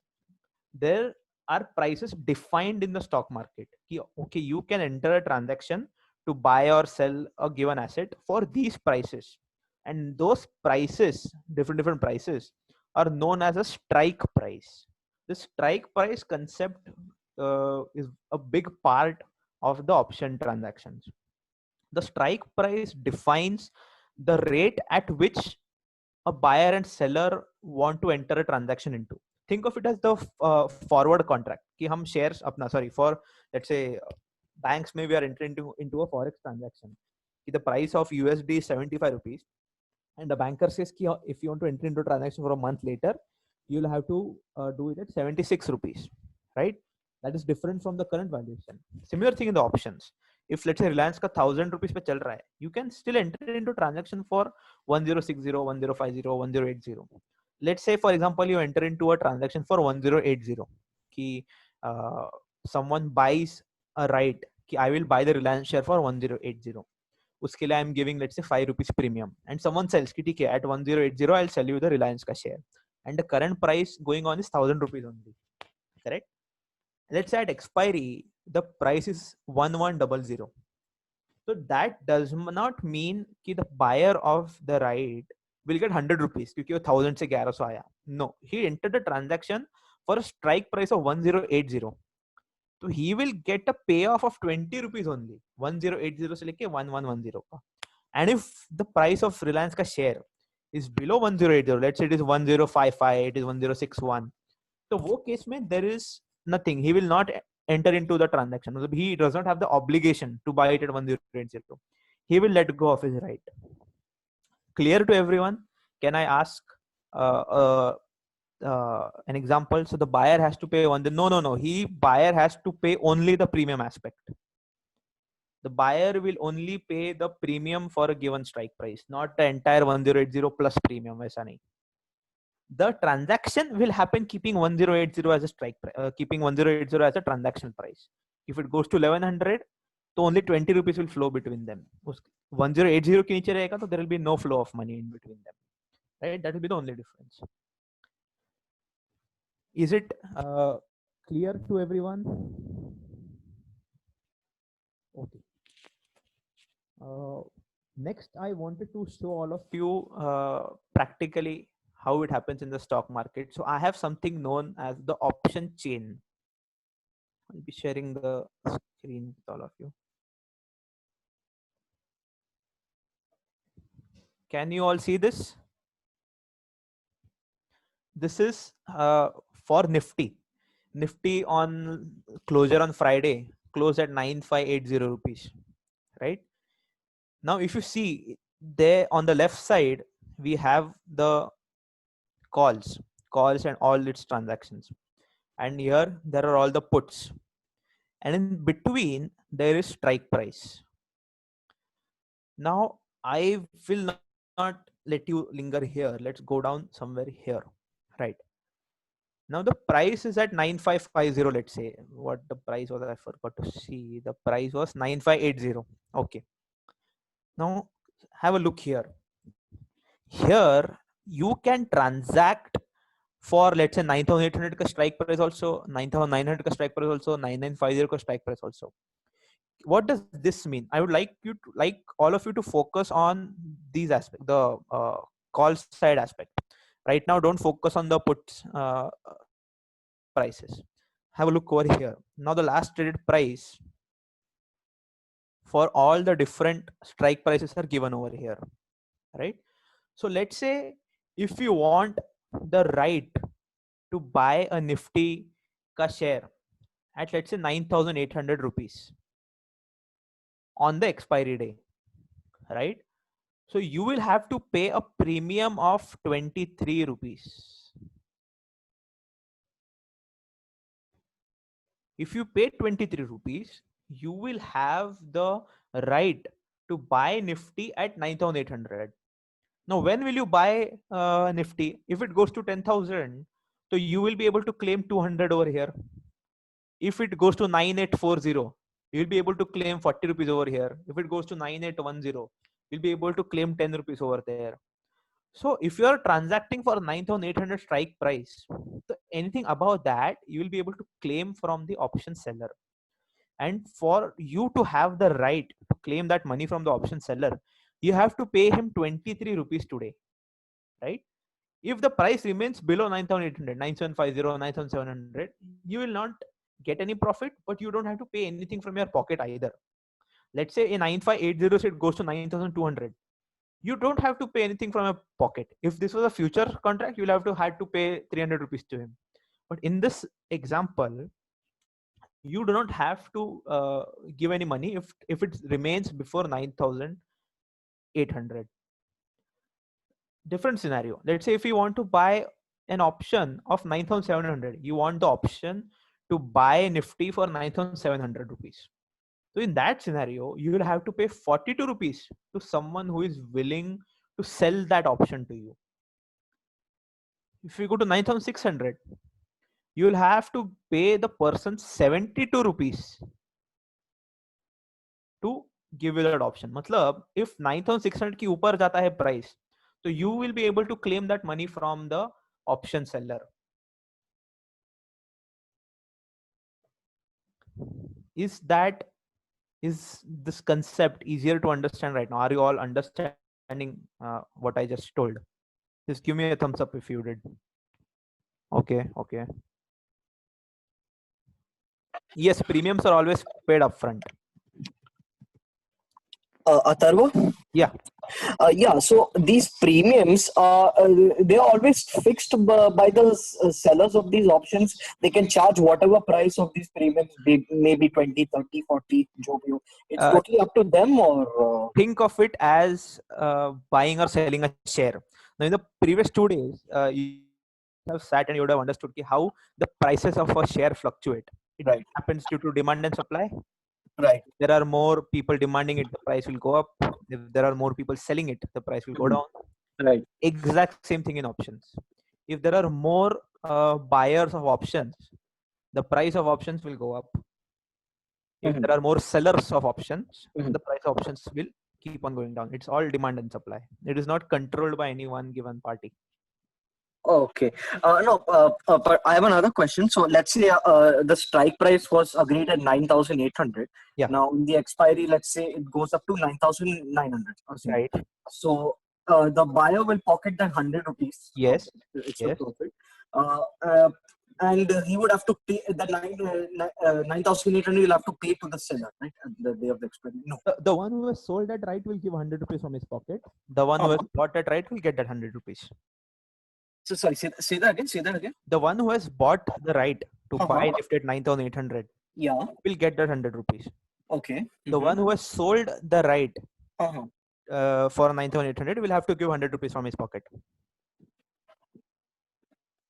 There are prices defined in the stock market. कि okay, you can enter a transaction to buy or sell a given asset for these prices, and those prices, different prices, are known as a strike price. The strike price concept is a big part of the option transactions. The strike price defines the rate at which a buyer and seller want to enter a transaction into. Think of it as the forward contract. कि हम shares अपना, sorry, for let's say banks may we are entering into a forex transaction. The price of USD is 75 rupees, and the banker says कि if you want to enter into a transaction for a month later, you'll have to do it at 76 rupees, right? That is different from the current valuation. Similar thing in the options. If let's say Reliance का 1,000 rupees पे चल रहा है, you can still enter into transaction for 1060, 1050, 1080. let's say, for example, you enter into a transaction for 1080 ki someone buys a right ki I will buy the Reliance share for 1080. Uske liye I'm giving, let's say, 5 rupees premium, and someone sells ki theek hai, at 1080 I'll sell you the Reliance ka share, and the current price going on is 1000 rupees only, correct? Let's say at expiry the price is 1100. So that does not mean कि the buyer of the right will get 100 rupees क्योंकि वो 1000 से 1100 आया. No, he entered the transaction for a strike price of 1080. So he will get a payoff of 20 rupees only. 1080 से लेके 1110 का. And if the price of Reliance का share is below 1080, let's say it is 1055, it is 1061. So वो case में there is nothing. He will not enter into the transaction. He does not have the obligation to buy it at 1080. He will let go of his right. Clear to everyone? Can I ask an example? So the buyer has to pay no. Buyer has to pay only the premium aspect. The buyer will only pay the premium for a given strike price, not the entire 1080 plus premium. Aisa nahi. The transaction will happen keeping 1080 as a strike price, keeping 1080 as a transaction price. If it goes to 1100, so only 20 rupees will flow between them. 1080 ke niche rahega, so there will be no flow of money in between them, right? That will be the only difference. Is it clear to everyone? Okay. Next, I wanted to show all of you practically how it happens in the stock market. So I have something known as the option chain. I'll be sharing the screen with all of you. Can you all see this? This is for Nifty. Nifty on closure on Friday closed at 9580 rupees, right? Now, if you see there on the left side, we have the calls and all its transactions, and here there are all the puts, and in between there is strike price. Now I will not let you linger here. Let's go down somewhere here, right? Now the price is at 9550. Let's say what the price was, I forgot to see. The price was 9580. Okay, now have a look here. Here you can transact for, let's say, 9800 ka strike price also, 9900 ka strike price also, 9950 ka strike price also. What does this mean? I would like all of you to focus on these aspects, the call side aspect. Right now, don't focus on the puts prices. Have a look over here. Now the last traded price for all the different strike prices are given over here, right? So let's say if you want the right to buy a Nifty ka share at, let's say, 9800 rupees on the expiry day, right? So you will have to pay a premium of 23 rupees. If you pay 23 rupees, you will have the right to buy Nifty at 9800. Now, when will you buy Nifty? If it goes to 10,000, so you will be able to claim 200 over here. If it goes to 9840, you will be able to claim 40 rupees over here. If it goes to 9810, you'll be able to claim 10 rupees over there. So if you are transacting for 9800 strike price, so anything above that, you will be able to claim from the option seller. And for you to have the right to claim that money from the option seller, you have to pay him 23 rupees today, right? If the price remains below 9800, 9750, 9700, you will not get any profit, but you don't have to pay anything from your pocket either. Let's say in 9580 it goes to 9200. You don't have to pay anything from your pocket. If this was a future contract, you'll have to pay 300 rupees to him. But in this example, you do not have to give any money if it remains before 9800. Different scenario. Let's say if you want to buy an option of 9700, you want the option to buy Nifty for 9700 rupees. So in that scenario, you will have to pay 42 rupees to someone who is willing to sell that option to you. if you go to 9,600, you will have to pay the person 72 rupees to give you that option. मतलब if 9,600 के ऊपर जाता है price, so you will be able to claim that money from the option seller. Is this concept easier to understand right now? Are you all understanding what I just told? Just give me a thumbs up if you did. Okay. Yes, premiums are always paid upfront. Atharva? Yeah. Yeah, so these premiums they are always fixed by the sellers of these options. They can charge whatever price of these premiums, maybe 20, 30, 40, jo bhi ho. It's totally up to them, or think of it as buying or selling a share. Now, in the previous 2 days, you have sat and you would have understood how the prices of a share fluctuate. It Right. happens due to demand and supply. right. If there are more people demanding it, the price will go up. If there are more people selling it, the price will go down. Right. Exact same thing in options. If there are more buyers of options, the price of options will go up. If there are more sellers of options, the price of options will keep on going down. It's all demand and supply. It is not controlled by any one given party. Okay. No, but I have another question. So let's say the strike price was agreed at 9,800. Yeah. Now in the expiry, let's say it goes up to 9,900. Right. So the buyer will pocket that 100 rupees. Yes. It's Yes. the profit. And he would have to pay that 9,800. He'll have to pay to the seller, right? At the day of the expiry. No. The one who has sold that right will give 100 rupees from his pocket. The one who has bought that right will get that 100 rupees. So sorry, say that again. Say that again. The one who has bought the right to buy lift at 9,800 Yeah. will get that 100 rupees. Okay. The one who has sold the right Uh-huh. for 9,800 will have to give 100 rupees from his pocket.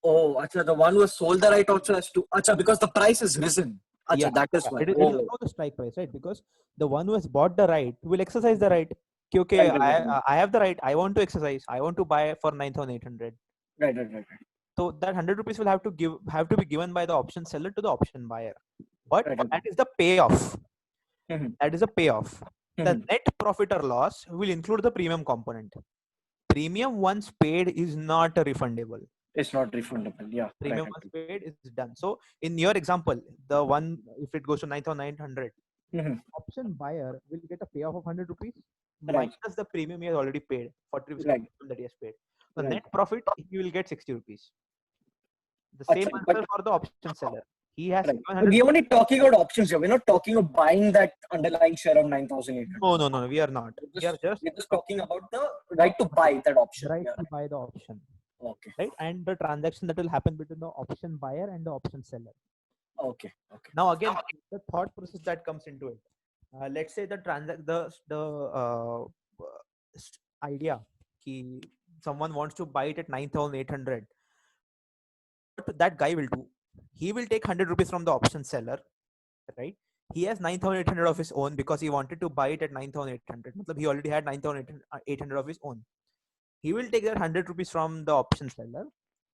Oh, acha, the one who has sold the right also has to. Acha, because the price has risen. Acha, Yeah, that is why. It is about the strike price, right? Because the one who has bought the right will exercise the right. Okay, Right. I have the right. I want to exercise. I want to buy for 9,800. Right. So that 100 rupees will have to be given by the option seller to the option buyer. But Right. that is the payoff. Mhm. That is a payoff. The Mhm. net profit or loss will include the premium component. Premium once paid is not refundable. It's not refundable. Yeah. Premium once paid is done. So in your example, the one if it goes to 9,900, Mhm. option buyer will get a payoff of 100 rupees Right. minus the premium he has already paid, 40 rupees Right. that he has paid. The Right. net profit he will get 60 rupees. The Acha, same but- answer for the option seller. He has Right. given But 100 we are only talking about options here. We're not talking of buying that underlying share of 9,800. No, we are not. We are just We're just talking about the right to buy that option. right Yeah. to buy the option, Okay. right? And the transaction that will happen between the option buyer and the option seller. Okay. Now again, the thought process that comes into it. Let's say the idea ki someone wants to buy it at 9,800. What that guy will do, he will take 100 rupees from the option seller, right? He has 9,800 of his own because he wanted to buy it at 9,800. He already had 9,800 of his own. He will take that 100 rupees from the option seller.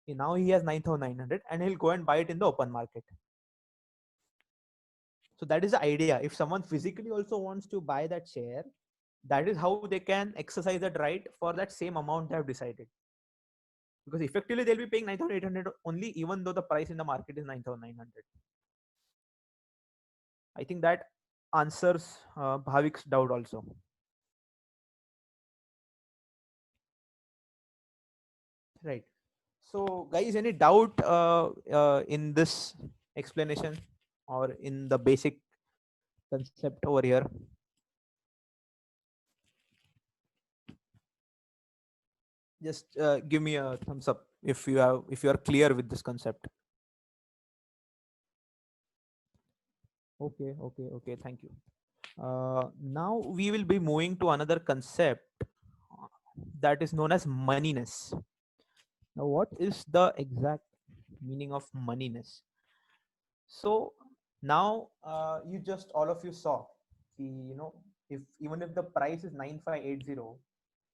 Now he has 9,900 and he'll go and buy it in the open market. So that is the idea. If someone physically also wants to buy that share, that is how they can exercise that right for that same amount they have decided. Because effectively they'll be paying 9,800 only, even though the price in the market is 9,900. I think that answers Bhavik's doubt also. Right. So guys, any doubt in this explanation or in the basic concept over here? Just give me a thumbs up if you are clear with this concept. Okay, thank you. Now we will be moving to another concept that is known as moneyness. Now, what is the exact meaning of moneyness? So now you just all of you saw, if even if the price is 9,580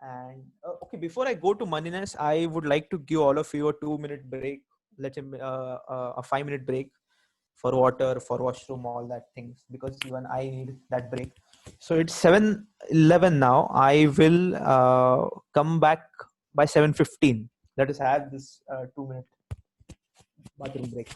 And okay, before I go to moneyness, I would like to give all of you a 2-minute break. Let him a 5-minute break for water, for washroom, all that things, because even I need that break. So it's 7:11 now. I will come back by 7:15. Let us have this 2-minute bathroom break.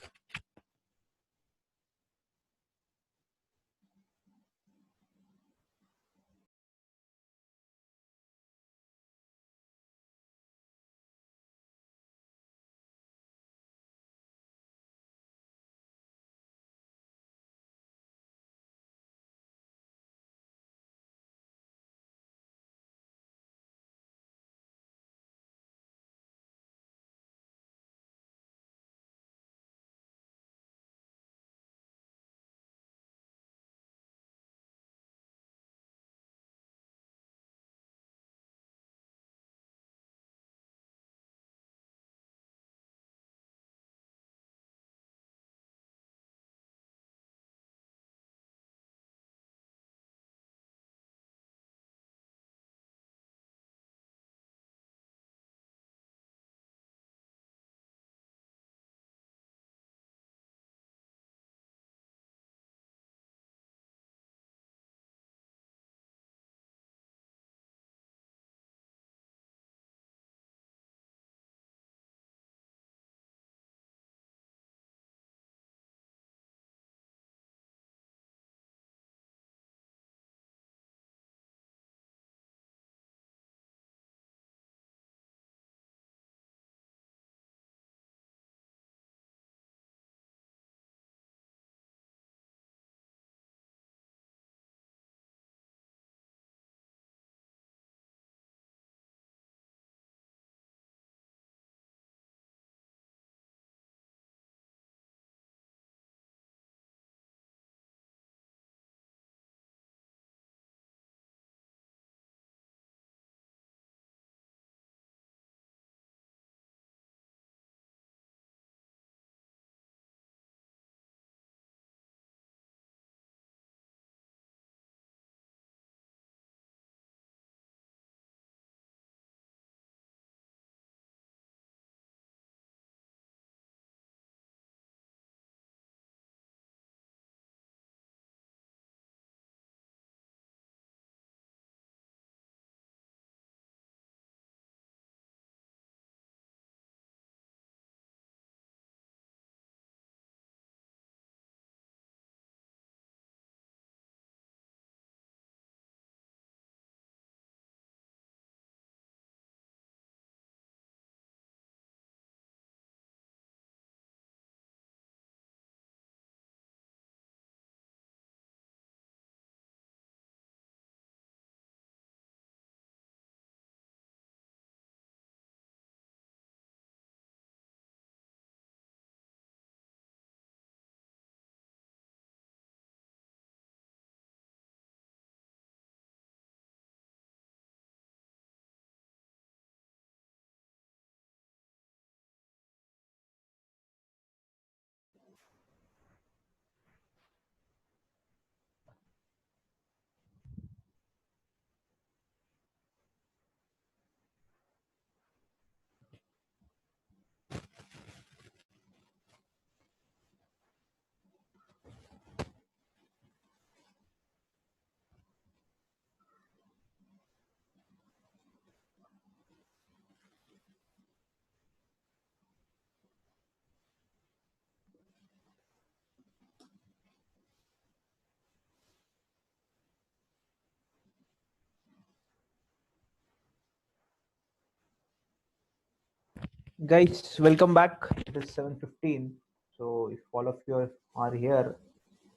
Guys, welcome back. It is 7:15. So if all of you are here,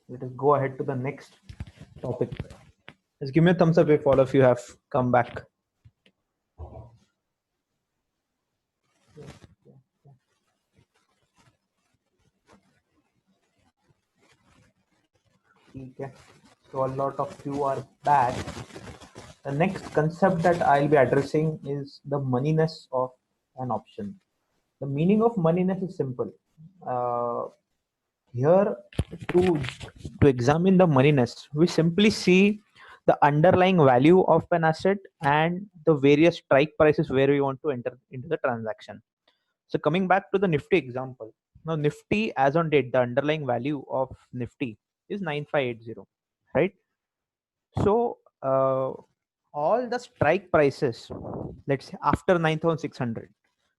let us go ahead to the next topic. Just give me a thumbs up if all of you have come back. Okay. So a lot of you are back. The next concept that I'll be addressing is the moneyness of an option. The meaning of moneyness is simple. Here to examine the moneyness, we simply see the underlying value of an asset and the various strike prices where we want to enter into the transaction. So coming back to the Nifty example, now Nifty as on date, the underlying value of Nifty is 9580, right? So all the strike prices, let's say after 9600,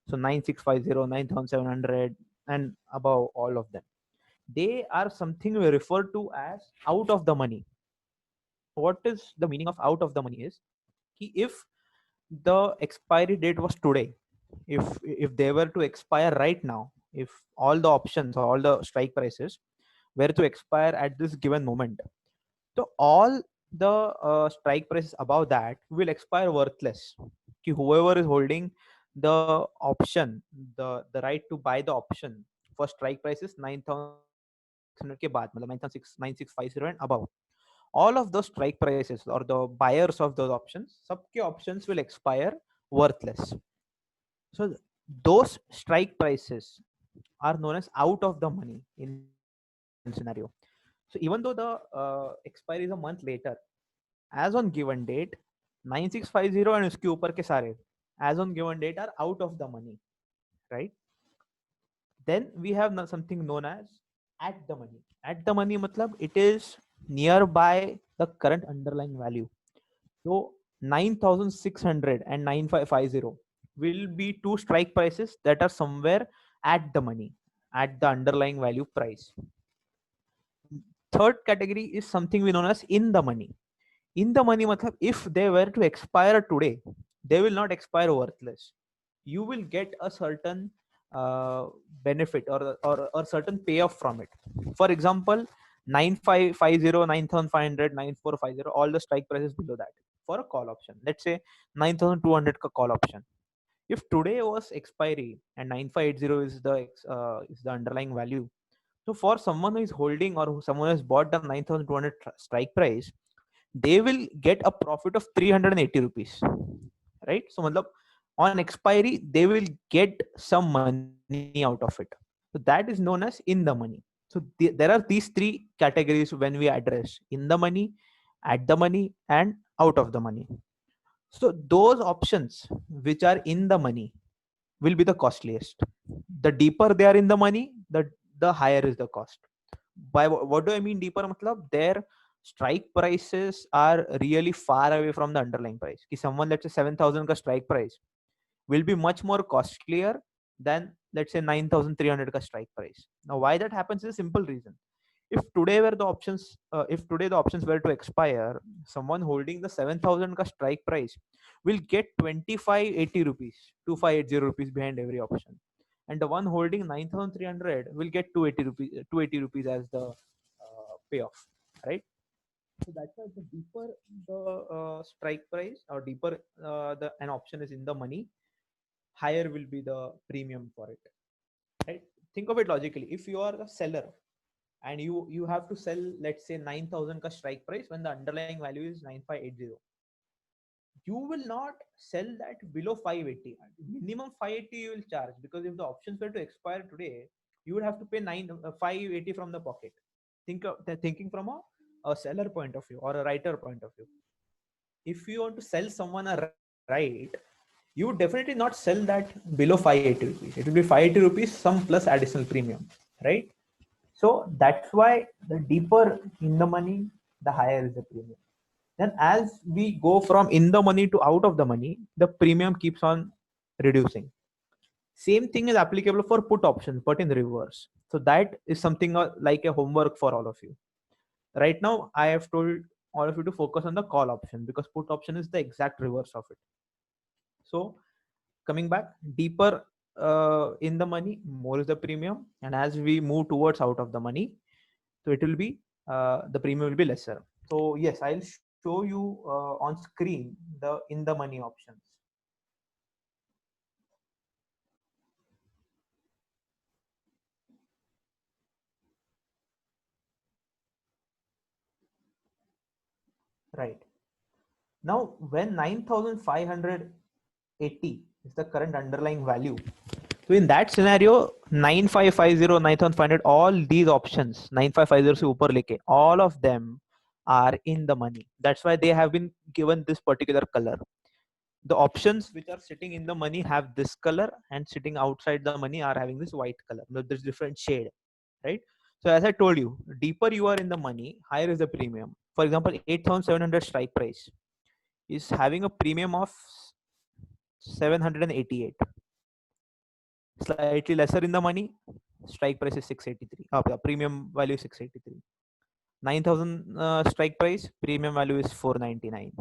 so 9650, 9700 and above, all of them, they are something we refer to as out of the money. What is the meaning of out of the money is if the expiry date was today, if they were to expire right now, if all the options or all the strike prices were to expire at this given moment, so all the strike prices above that will expire worthless. Whoever is holding the option, the right to buy the option for strike prices 9600 के बाद, मतलब 9650 and above, all of those strike prices or the buyers of those options, सबके options will expire worthless. So those strike prices are known as out of the money in scenario. So even though the expiry is a month later, as on given date 9650 and उसके ऊपर के सारे as on given date are out of the money, right? Then we have something known as at the money. At the money matlab it is nearby the current underlying value. So 9600 and 9550 will be two strike prices that are somewhere at the money, at the underlying value price. Third category is something we know as in the money. In the money matlab if they were to expire today, they will not expire worthless. You will get a certain benefit or certain payoff from it. For example, 9550, 9500, 9450, all the strike prices below that for a call option. Let's say 9200 ka call option. If today was expiry and 9580 is the underlying value, so for someone who is holding or someone who has bought the 9200 strike price, they will get a profit of 380 rupees, right? So matlab, on expiry they will get some money out of it. So that is known as in the money. So there are these three categories when we address: in the money, at the money and out of the money. So those options which are in the money will be the costliest. The deeper they are in the money, the higher is the cost. By what do I mean deeper? Matlab, their strike prices are really far away from the underlying price. Ki someone, let's say 7000 ka strike price will be much more costlier than let's say 9300 ka strike price. Now why that happens is a simple reason. If today the options were to expire, someone holding the 7000 ka strike price will get 2580 rupees, 2580 rupees behind every option, and the one holding 9300 will get 280 rupees as the payoff, right? So that's why the deeper the strike price or deeper an option is in the money, higher will be the premium for it, right? Think of it logically. If you are a seller and you have to sell, let's say 9000 ka strike price when the underlying value is 9580, you will not sell that below 580. Minimum 580 you will charge, because if the options were to expire today, you would have to pay 580 from the pocket. Thinking from a seller point of view or a writer point of view. If you want to sell someone a right, you would definitely not sell that below 580 rupees. It will be 580 rupees some plus additional premium, right? So that's why the deeper in the money, the higher is the premium. Then as we go from in the money to out of the money, the premium keeps on reducing. Same thing is applicable for put options, but in reverse. So that is something like a homework for all of you. Right now, I have told all of you to focus on the call option, because put option is the exact reverse of it. So coming back, deeper in the money, more is the premium. And as we move towards out of the money, so it will be, the premium will be lesser. So yes, I'll show you on screen the in the money options. Right. Now, when 9580 is the current underlying value, so in that scenario, 9550, 9500, all these options, 9550 se upar leke, all of them are in the money. That's why they have been given this particular color. The options which are sitting in the money have this color, and sitting outside the money are having this white color. No, there's different shade, right? So as I told you, deeper you are in the money, higher is the premium. For example, 8,700 strike price is having a premium of 788. Slightly lesser in the money, strike price is 683. The premium value is 683. 9,000 strike price, premium value is 499.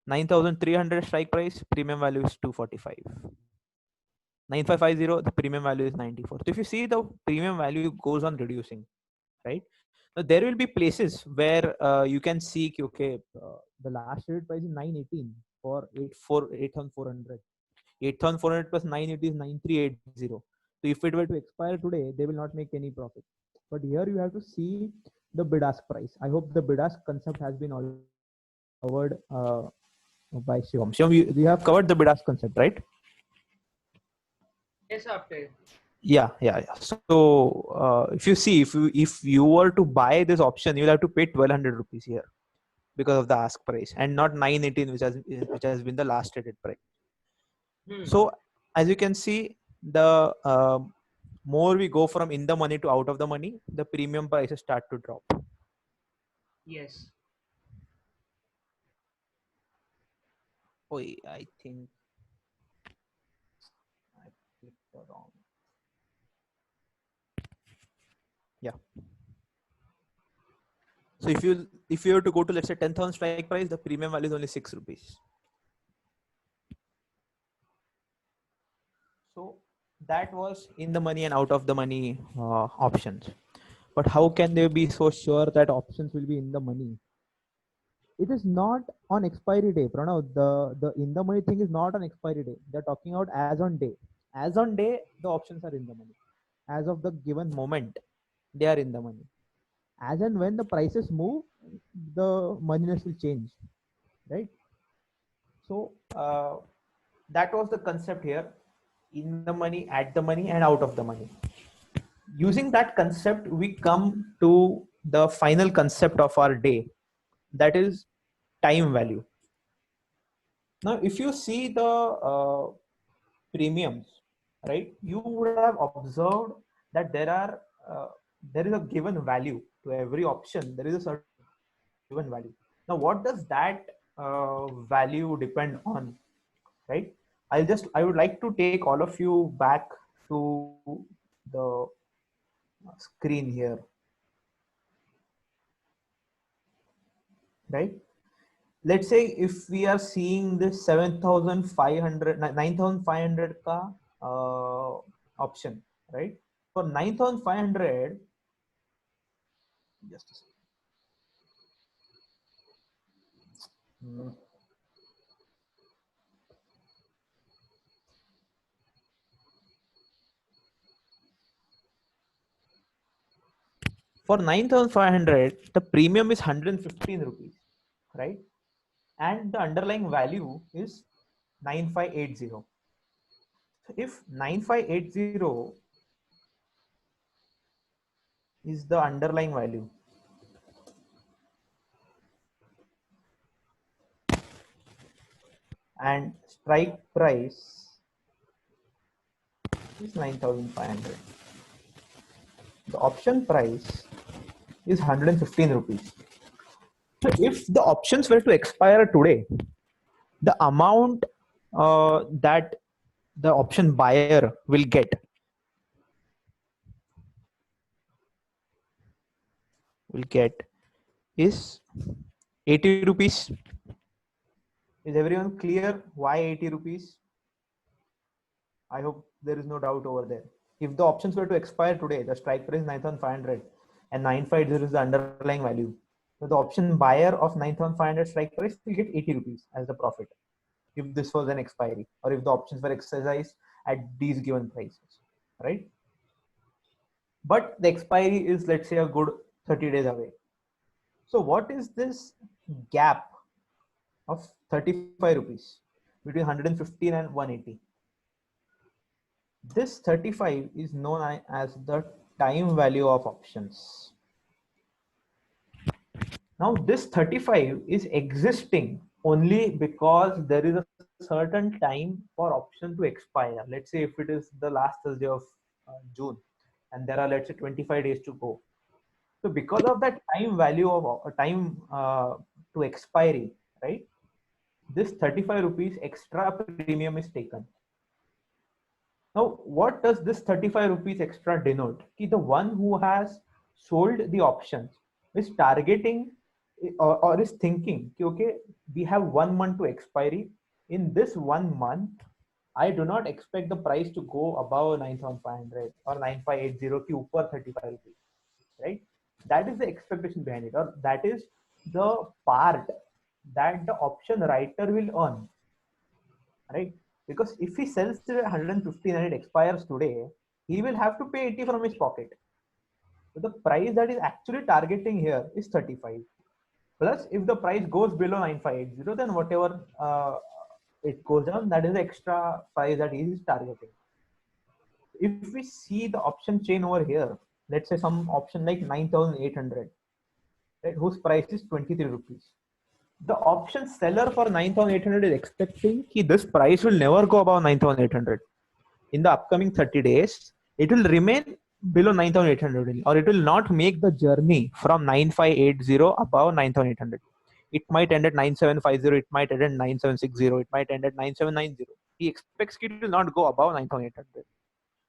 9,300 strike price, premium value is 245. 9,550, the premium value is 94. So if you see, the premium value goes on reducing, right? Now there will be places where you can see, okay, the last traded price is 918 for 8,400. 8,400 plus 980 is 9,380. So if it were to expire today, they will not make any profit. But here you have to see the bid ask price. I hope the bid ask concept has been all covered by Shivam. Shivam, you have covered the bid ask concept, right? Yes, after. Yeah. So if you see, if you were to buy this option, you'll have to pay 1,200 rupees here because of the ask price, and not 918, which has been the last traded price. So as you can see, the more we go from in the money to out of the money, the premium prices start to drop. Yes. Oh, I think I clicked the wrong. Yeah. So if you were to go to, let's say, 10,000 strike price, the premium value is only 6 rupees. So that was in the money and out of the money options. But how can they be so sure that options will be in the money? It is not on expiry day, Pranav. The in the money thing is not on expiry day. They're talking about as on day. As on day, the options are in the money. As of the given moment, they are in the money. As and when the prices move, the moneyness will change, right? So that was the concept here: in the money, at the money, and out of the money. Using that concept, we come to the final concept of our day, that is time value. Now, if you see the premiums, right, you would have observed that there is a given value to every option. There is a certain given value. Now, what does that value depend on, right? I would like to take all of you back to the screen here, right? Let's say if we are seeing this 7,500, 9,500 ka option, right? For 9,500, just a second. For 9,500, the premium is 115 rupees, right? And the underlying value is 9,580. So if 9,580 is the underlying value, and strike price is 9,500, the option price is 115 rupees. So if the options were to expire today, the amount that the option buyer will get is 80 rupees. Is everyone clear why 80 rupees? I hope there is no doubt over there. If the options were to expire today, the strike price is 9,500 and 950 is the underlying value. So the option buyer of 9,500 strike price will get 80 rupees as the profit if this was an expiry, or if the options were exercised at these given prices, right? But the expiry is, let's say, a good 30 days away. So what is this gap of 35 rupees between 115 and 180? This 35 is known as the time value of options. Now this 35 is existing only because there is a certain time for option to expire. Let's say if it is the last Thursday of June and there are, let's say, 25 days to go. So because of that time value of time to expiry, right? This 35 rupees extra premium is taken. Now, what does this 35 rupees extra denote? Ki the one who has sold the options is targeting or is thinking, ki, okay, we have 1 month to expiry. In this 1 month, I do not expect the price to go above 9,500 or 9,580 ki upar 35 rupees, right? That is the expectation behind it, or that is the part that the option writer will earn, right? Because if he sells it at 115 and it expires today, he will have to pay 80 from his pocket. So the price that is actually targeting here is 35. Plus, if the price goes below 9580, then whatever it goes down, that is the extra price that he is targeting. If we see the option chain over here, let's say some option like 9,800, right, whose price is 23 rupees. The option seller for 9,800 is expecting that this price will never go above 9,800. In the upcoming 30 days, it will remain below 9,800, or it will not make the journey from 9,580 above 9,800. It might end at 9,750, it might end at 9,760, it might end at 9,790. He expects it will not go above 9,800.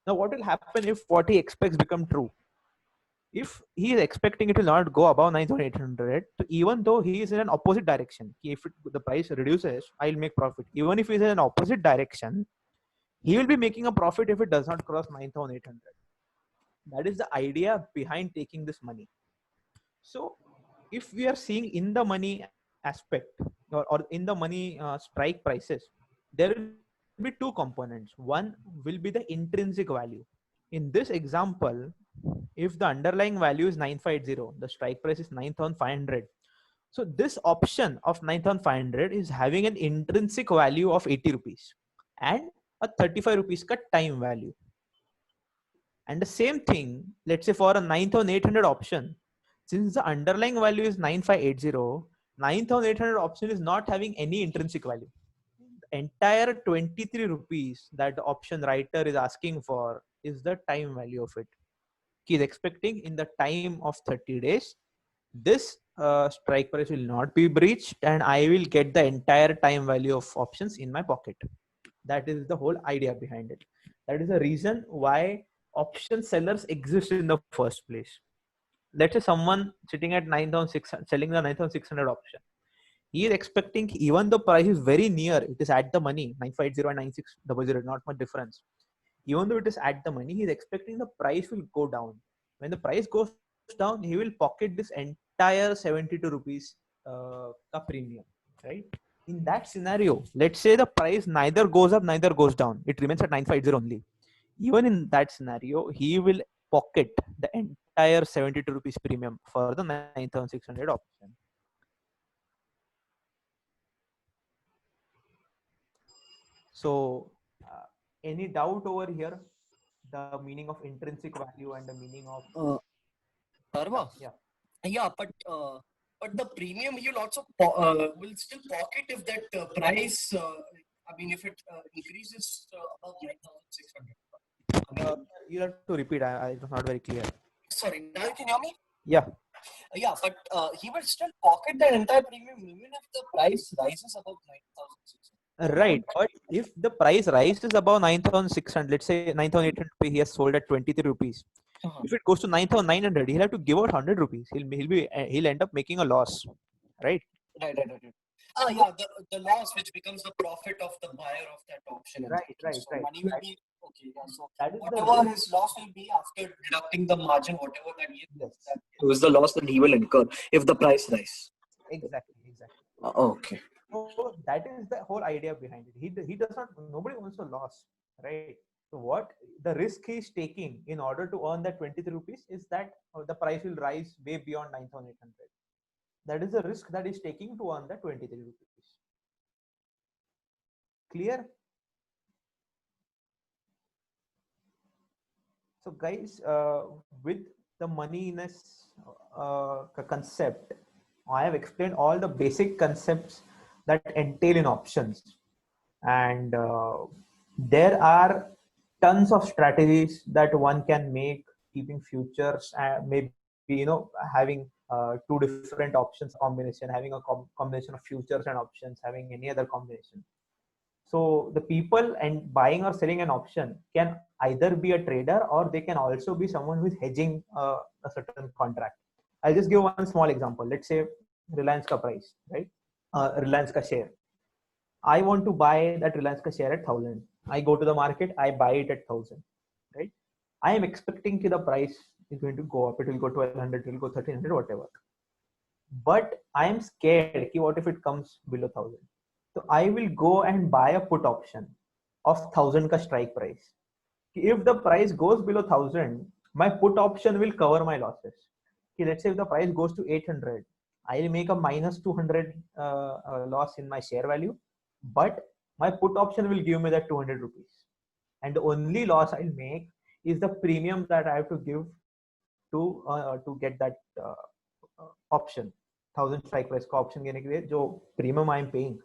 Now, what will happen if what he expects become true? If he is expecting it will not go above 9,800, so even though he is in an opposite direction, if the price reduces, I'll make profit. Even if he is in an opposite direction, he will be making a profit if it does not cross 9,800. That is the idea behind taking this money. So if we are seeing in the money aspect, or in the money strike prices, there will be two components. One will be the intrinsic value. In this example, if the underlying value is 9,580, the strike price is 9,500. So this option of 9,500 is having an intrinsic value of 80 rupees and a 35 rupees cut time value. And the same thing, let's say for a 9,800 option, since the underlying value is 9,580, 9,800 option is not having any intrinsic value. The entire 23 rupees that the option writer is asking for is the time value of it. He is expecting in the time of 30 days, this strike price will not be breached and I will get the entire time value of options in my pocket. That is the whole idea behind it. That is the reason why option sellers exist in the first place. Let's say someone sitting at 9,600 selling the 9,600 option. He is expecting, even the price is very near, it is at the money, 950 and 9600, not much difference. Even though it is at the money, he is expecting the price will go down. When the price goes down, he will pocket this entire 72 rupees premium, right? In that scenario, let's say the price neither goes up, neither goes down. It remains at 950 only. Even in that scenario, he will pocket the entire 72 rupees premium for the 9,600 option. So, any doubt over here? The meaning of intrinsic value and the meaning of Sarva? Yeah, but the premium you'll also will still pocket if that price. I mean, if it increases above 9,600. You have to repeat. I was not very clear. Sorry, now you can hear me? Yeah. Yeah, but he will still pocket the entire premium even if the price rises above 9,600. Right. But if the price rises above 9,600, let's say 9,800, he has sold at 23 rupees. If it goes to 9,900, he'll have to give out 100 rupees. He'll end up making a loss, right? Right. Yeah, the loss which becomes the profit of the buyer of that option. Right. So money will be okay. Yeah, so That is whatever his loss will be after deducting the margin, whatever that he is the loss that he will incur if the price rises. Exactly. Okay. So that is the whole idea behind it. He does not. Nobody wants a loss, right? So what the risk he is taking in order to earn that 23 rupees is that the price will rise way beyond 9,800. That is the risk that is taking to earn that 23 rupees. Clear? So guys, with the moneyness concept, I have explained all the basic concepts that entail in options, and there are tons of strategies that one can make, keeping futures and maybe having two different options combination, having a combination of futures and options, having any other combination. So the people and buying or selling an option can either be a trader or they can also be someone who is hedging a certain contract. I'll just give one small example. Let's say Reliance ka price, right? Reliance ka share. I want to buy that Reliance ka share at 1,000. I go to the market, I buy it at 1,000, right? I am expecting that the price is going to go up. It will go 1,200, it will go 1,300, whatever. But I am scared. What if it comes below 1,000? So I will go and buy a put option of 1,000 ka strike price. If the price goes below 1,000, my put option will cover my losses. Let's say if the price goes to 800, I'll make a minus 200 loss in my share value, but my put option will give me that 200 rupees. And the only loss I'll make is the premium that I have to give to get that option. 1,000 strike price का option लेने के लिए जो premium I'm paying,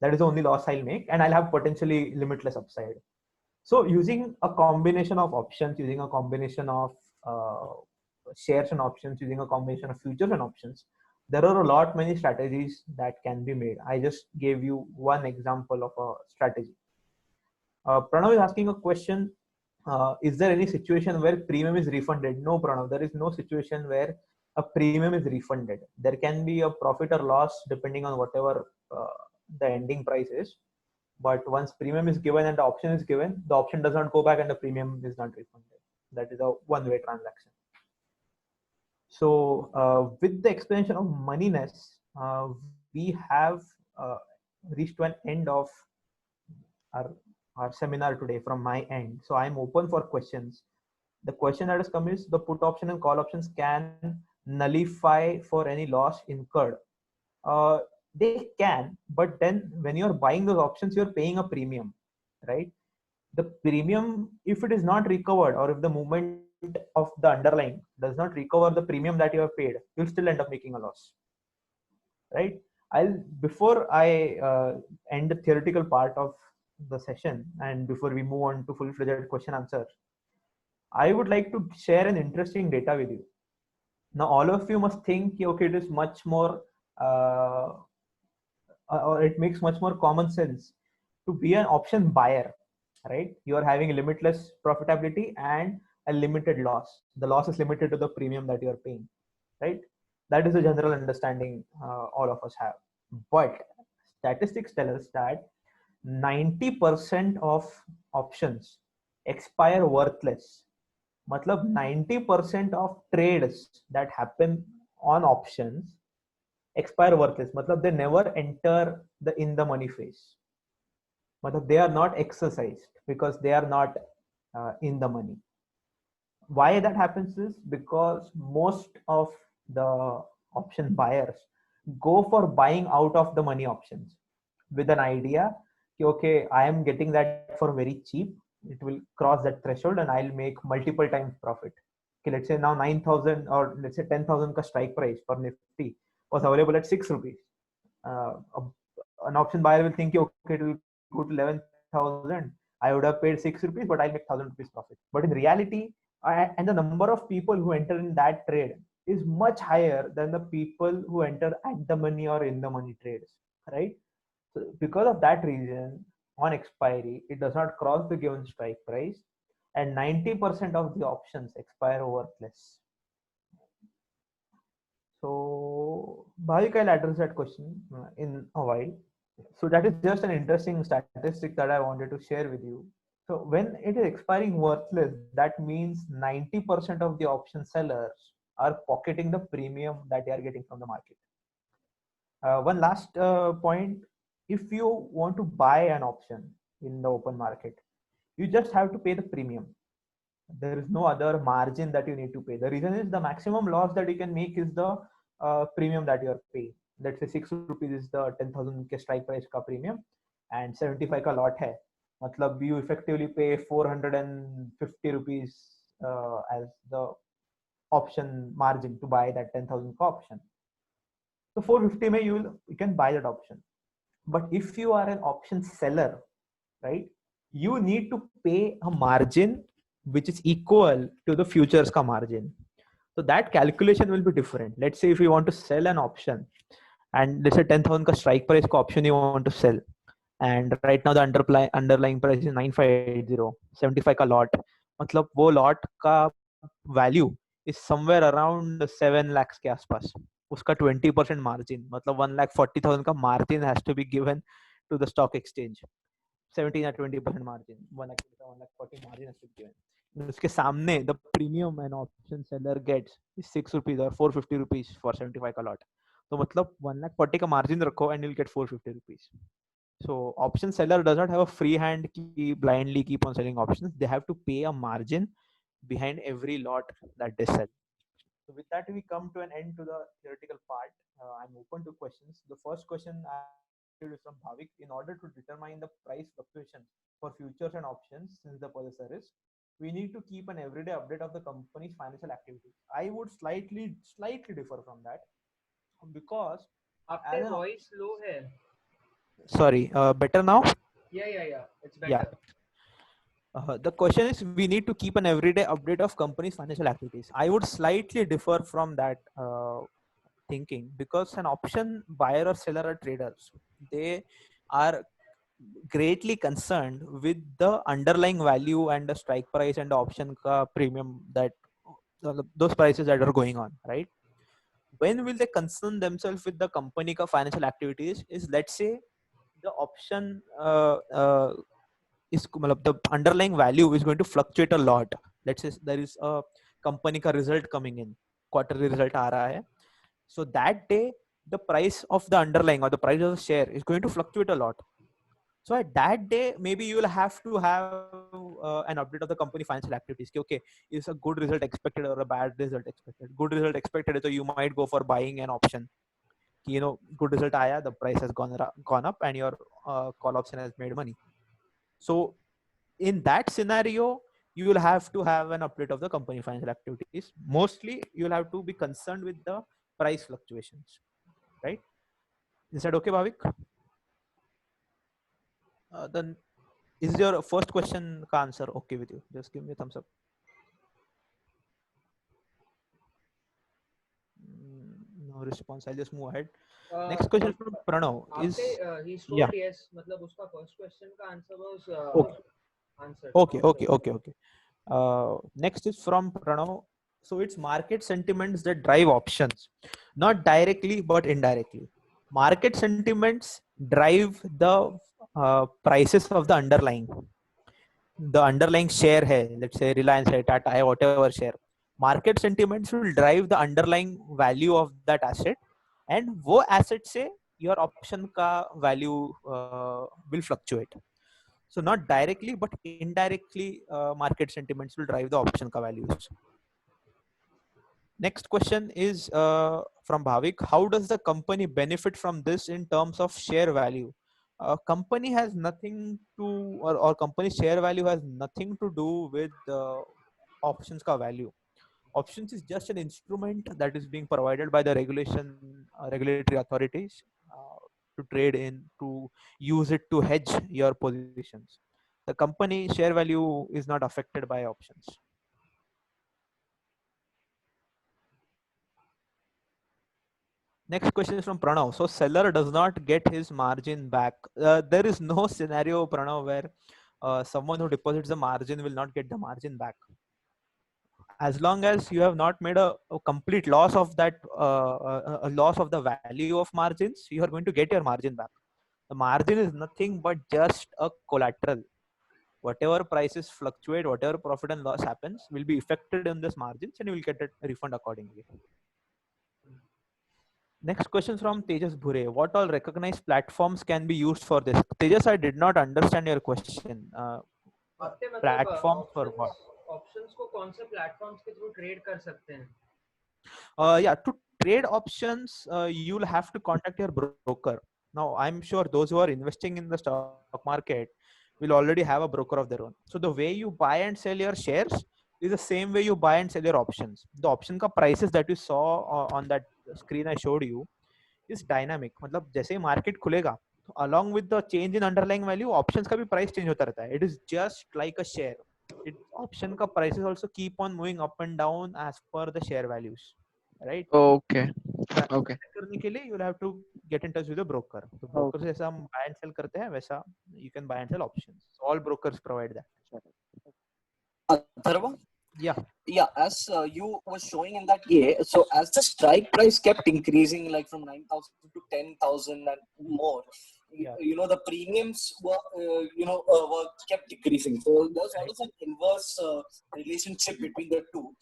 that is the only loss I'll make, and I'll have potentially limitless upside. So using a combination of options, using a combination of shares and options, using a combination of futures and options, there are a lot many strategies that can be made. I just gave you one example of a strategy. Pranav is asking a question. Is there any situation where premium is refunded? No, Pranav, there is no situation where a premium is refunded. There can be a profit or loss depending on whatever the ending price is. But once premium is given and the option is given, the option does not go back and the premium is not refunded. That is a one-way transaction. So with the explanation of moneyness, we have reached to an end of our seminar today from my end. So I'm open for questions. The question that has come is, the put option and call options can nullify for any loss incurred. They can, but then when you're buying those options, you're paying a premium, right? The premium, if it is not recovered, or if the movement of the underlying does not recover the premium that you have paid, you'll still end up making a loss, right? Before I end the theoretical part of the session and before we move on to full-fledged question answer, I would like to share an interesting data with you. Now, all of you must think, okay, it is much more or it makes much more common sense to be an option buyer, right? You are having limitless profitability and a limited loss. The loss is limited to the premium that you are paying, right? That is a general understanding all of us have. But statistics tell us that 90% of options expire worthless. Matlab 90% of trades that happen on options expire worthless. Matlab they never enter the in the money phase. Matlab they are not exercised because they are not in the money. Why that happens is because most of the option buyers go for buying out of the money options with an idea, okay, I am getting that for very cheap. It will cross that threshold and I'll make multiple times profit. Okay, let's say now 9,000 or let's say 10,000 ka strike price for Nifty was available at 6 rupees. An option buyer will think, okay, it will go to 11,000. I would have paid 6 rupees, but I'll make 1,000 rupees profit. But in reality, and the number of people who enter in that trade is much higher than the people who enter at the money or in the money trades, right? So because of that reason, on expiry, it does not cross the given strike price, and 90% of the options expire worthless. So Bhavik, I'll address that question in a while. So that is just an interesting statistic that I wanted to share with you. So when it is expiring worthless, that means 90% of the option sellers are pocketing the premium that they are getting from the market. One last point, if you want to buy an option in the open market, you just have to pay the premium. There is no other margin that you need to pay. The reason is the maximum loss that you can make is the premium that you are paying. Let's say 6 rupees is the 10,000 के strike price का premium and 75 का lot है. मतलब you effectively pay 450 rupees as the option margin to buy that 10,000 ka option. So 450 mein you can buy that option. But if you are an option seller, right, you need to pay a margin which is equal to the futures ka margin. So that calculation will be different. Let's say if you want to sell an option and let's say 10,000 ka strike price ka option you want to sell, and right now the underlying price is 950, 75 ka lot. मतलब वो lot का value is somewhere around 7 lakhs के आसपास. उसका 20% margin, मतलब 1,40,000 का margin has to be given to the stock exchange. 17 or 20% margin, 1,40,000 margin has to be given. उसके सामने the premium an option seller gets is 6 rupees or 450 rupees for 75 का lot. तो मतलब 1,40,000 का margin रखो and you'll get 450 rupees. So option seller does not have a free hand to blindly keep on selling options. They have to pay a margin behind every lot that they sell. So with that, we come to an end to the theoretical part. I'm open to questions. The first question is from Bhavik. In order to determine the price fluctuation for futures and options, since the possessor is, we need to keep an everyday update of the company's financial activity. I would slightly differ from that, because आपके voice low है. Sorry, better now? Yeah. It's better. Yeah. The question is, we need to keep an everyday update of company's financial activities. I would slightly differ from that thinking, because an option buyer or seller are traders. They are greatly concerned with the underlying value and the strike price and the option ka premium, that those prices that are going on, right? When will they concern themselves with the company ka financial activities is, let's say the option is the underlying value is going to fluctuate a lot. Let's say there is a company ka result coming in, quarterly result aa raha hai. So that day the price of the underlying or the price of the share is going to fluctuate a lot. So at that day, maybe you will have to have an update of the company financial activities. Okay, is a good result expected or a bad result expected? Good result expected, so you might go for buying an option. Good result aaya, the price has gone up, and your call option has made money. So in that scenario, you will have to have an update of the company financial activities. Mostly, you will have to be concerned with the price fluctuations, right? Is that okay, Bhavik? Then is your first question ka answer okay with you? Just give me a thumbs up. No response. I'll just move ahead. Next question from Pranav is. He's told yes. मतलब उसका first question का answer was answered. Okay. Next is from Pranav. So it's market sentiments that drive options, not directly but indirectly. Market sentiments drive the prices of the underlying. The underlying share hai, let's say Reliance hai, Tata hai, whatever share. Market sentiments will drive the underlying value of that asset, and wo asset se your option ka value will fluctuate. So not directly but indirectly, market sentiments will drive the option ka values. Next question is from Bhavik. How does the company benefit from this in terms of share value? Company has nothing to, or company share value has nothing to do with options ka value. Options is just an instrument that is being provided by the regulatory authorities to trade in, to use it to hedge your positions. The company share value is not affected by options. Next question is from Pranav. So seller does not get his margin back. There is no scenario, Pranav, where someone who deposits the margin will not get the margin back. As long as you have not made a complete loss of that, a loss of the value of margins, you are going to get your margin back. The margin is nothing but just a collateral. Whatever prices fluctuate, whatever profit and loss happens, will be affected in this margins, and you will get a refund accordingly. Next question from Tejas Bhure. What all recognized platforms can be used for this? Tejas, I did not understand your question. Platform for what? Options को कौन से platforms के through trade कर सकते हैं? Yeah, to trade options, you'll have to contact your broker. Now, I'm sure those who are investing in the stock market will already have a broker of their own. So the way you buy and sell your shares, is the same way you buy and sell your options. The option का prices that you saw on that screen I showed you is dynamic. मतलब जैसे ही market खुलेगा, तो along with the change in underlying value, options का भी price change होता रहता है. It is just like a share. Option का prices also keep on moving up and down as per the share values, right? Okay. तो Okay. करने के लिए you'll have to get in touch with the broker. तो broker से जैसा हम buy and sell करते हैं वैसा you can buy and sell options. All brokers provide that. Atharva? Yeah. Yeah, as you were showing in that so as the strike price kept increasing, like from 9,000 to 10,000 and more, Yeah. the premiums were, were kept decreasing. So there's always an inverse relationship between the two.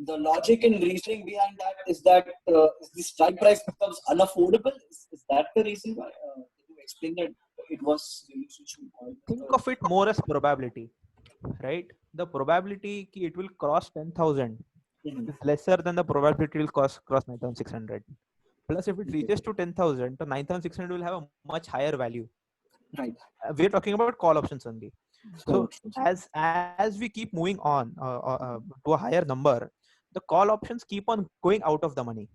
The logic and reasoning behind that is that the strike price becomes unaffordable. Is that the reason why? You explained that it was relationship. Think of it more as probability, right? The probability ki it will cross 10,000 Mhm. is lesser than the probability it will cross 9,600. Plus, if it reaches to 10,000, to 9,600 will have a much higher value. Right. We're talking about call options only. So Correct. as we keep moving on to a higher number, the call options keep on going out of the money.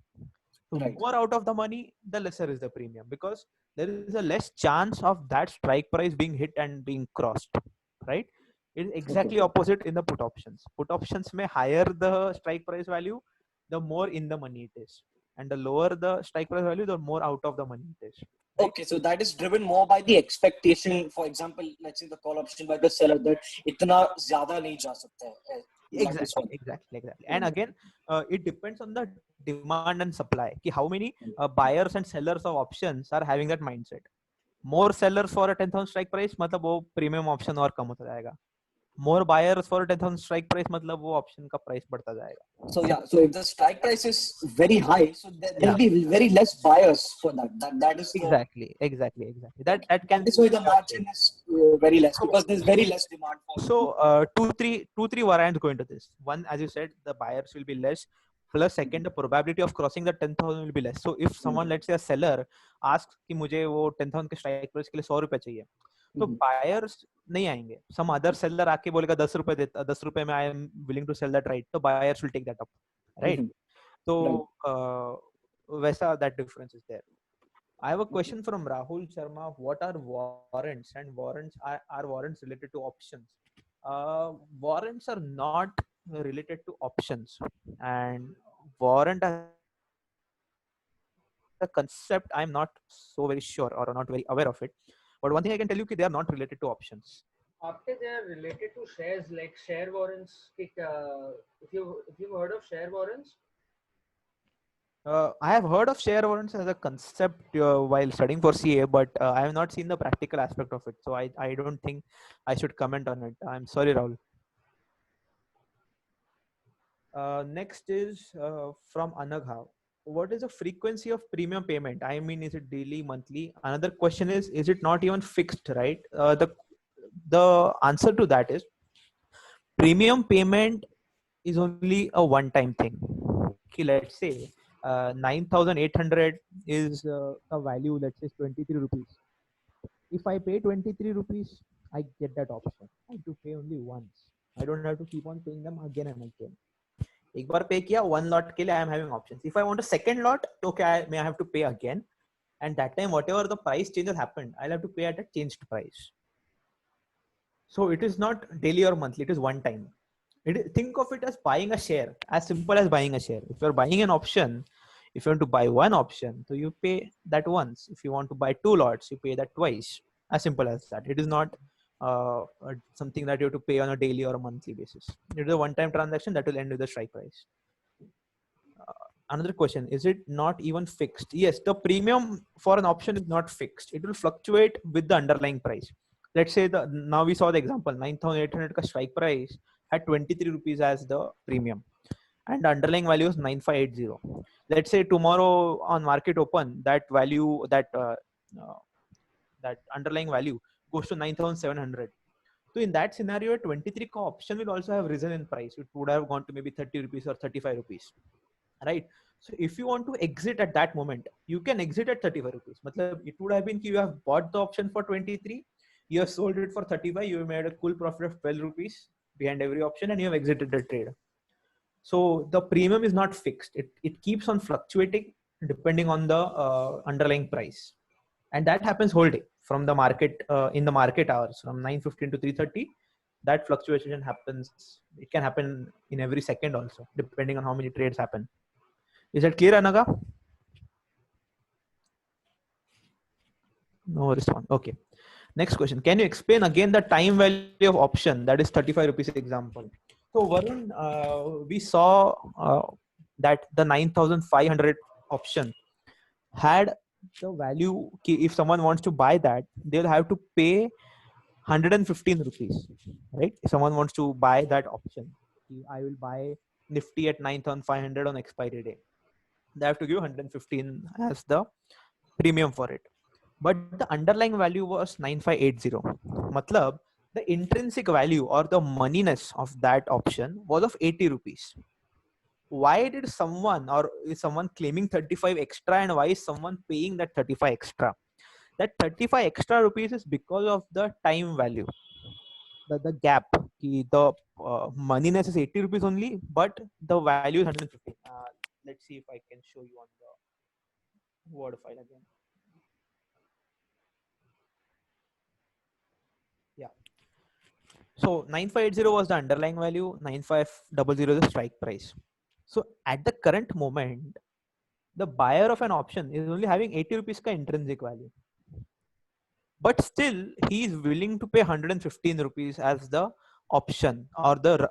So Right. more out of the money, the lesser is the premium, because there is a less chance of that strike price being hit and being crossed, right? It is exactly opposite in the put options. Put options may higher the strike price value, the more in the money it is, and the lower the strike price value, the more out of the money it is. Right? Okay, so that is driven more by the expectation. For example, let's say the call option by the seller that itna zyada nahi ja sakta hai. Exactly. And again, it depends on the demand and supply. Ki how many buyers and sellers of options are having that mindset. More sellers for a 10,000 strike price, मतलब वो premium option और कम होता जाएगा. More buyers for a 10,000 strike price, मतलब वो option का price बढ़ता जाएगा. So yeah, so if the strike price is very high, so there will be very less buyers for that. That is exactly. That can. That is why the margin is very less, because there's very less demand for. So two three variants go into this. One, as you said, the buyers will be less. Plus, second, the probability of crossing the 10,000 will be less. So if someone, let's say a seller, asks कि मुझे वो 10,000 के strike price के लिए 100 रुपए चाहिए, तो buyers नहीं आएंगे. Some other seller आके बोलेगा 10 रुपए देता, 10 रुपए में I am willing to sell that, right? So buyers will take that up, right? So वैसा that difference is there. I have a question from Rahul Sharma. What are warrants? And warrants are warrants related to options? Warrants are not related to options, and warrant as a concept, I'm not so very sure or not very aware of it. But one thing I can tell you, they are not related to options. After they are related to shares, like share warrants. If you've heard of share warrants. I have heard of share warrants as a concept while studying for CA, but I have not seen the practical aspect of it. So I don't think I should comment on it. I'm sorry, Rahul. Next is from Anagha. What is the frequency of premium payment? I mean, is it daily, monthly? Another question is it not even fixed, right? The answer to that is premium payment is only a one-time thing. Okay, let's say 9,800 is a value, let's say 23 rupees. If I pay 23 rupees, I get that option. I have to pay only once. I don't have to keep on paying them again and again. एक बार पे किया, one lot के लिए I am having options. If I want a second lot, okay, I have to pay again. And that time, whatever the price changes happened, I'll have to pay at a changed price. So it is not daily or monthly, it is one time. Think of it as buying a share, as simple as buying a share. If you're buying an option, if you want to buy one option, so you pay that once. If you want to buy two lots, you pay that twice. As simple as that. It is not something that you have to pay on a daily or a monthly basis. It is a one-time transaction that will end with the strike price. Another question, is it not even fixed? Yes, the premium for an option is not fixed. It will fluctuate with the underlying price. Let's say now we saw the example, 9,800 ka strike price had 23 rupees as the premium and the underlying value is 9,580. Let's say tomorrow on market open, that value, that underlying value goes to 9,700. So in that scenario, 23 ka option will also have risen in price. It would have gone to maybe 30 rupees or 35 rupees, right? So if you want to exit at that moment, you can exit at 35 rupees. Matlab, it would have been you have bought the option for 23, you have sold it for 35, you made a cool profit of 12 rupees. behind every option, and you have exited the trade. So the premium is not fixed. It keeps on fluctuating depending on the underlying price, and that happens whole day from the market in the market hours from 9:15 to 3:30. That fluctuation happens. It can happen in every second also, depending on how many trades happen. Is that clear, Anaga? No response. Okay. Next question. Can you explain again the time value of option? That is 35 rupees example. So Varun, we saw that the 9,500 option had the value. If someone wants to buy that, they'll have to pay 115 rupees, right? If someone wants to buy that option, I will buy Nifty at 9,500 on expiry day. They have to give 115 as the premium for it. But the underlying value was 9580. Matlab, the intrinsic value or the moneyness of that option was of 80 rupees. Why did someone, or is someone claiming 35 extra, and why is someone paying that 35 extra? That 35 extra rupees is because of the time value. The gap, the moneyness is 80 rupees only, but the value is 150. Let's see if I can show you on the Word file again. Yeah. So 9580 was the underlying value, 9500 is the strike price. So at the current moment, the buyer of an option is only having 80 rupees ka intrinsic value. But still, he is willing to pay 115 rupees as the option, or the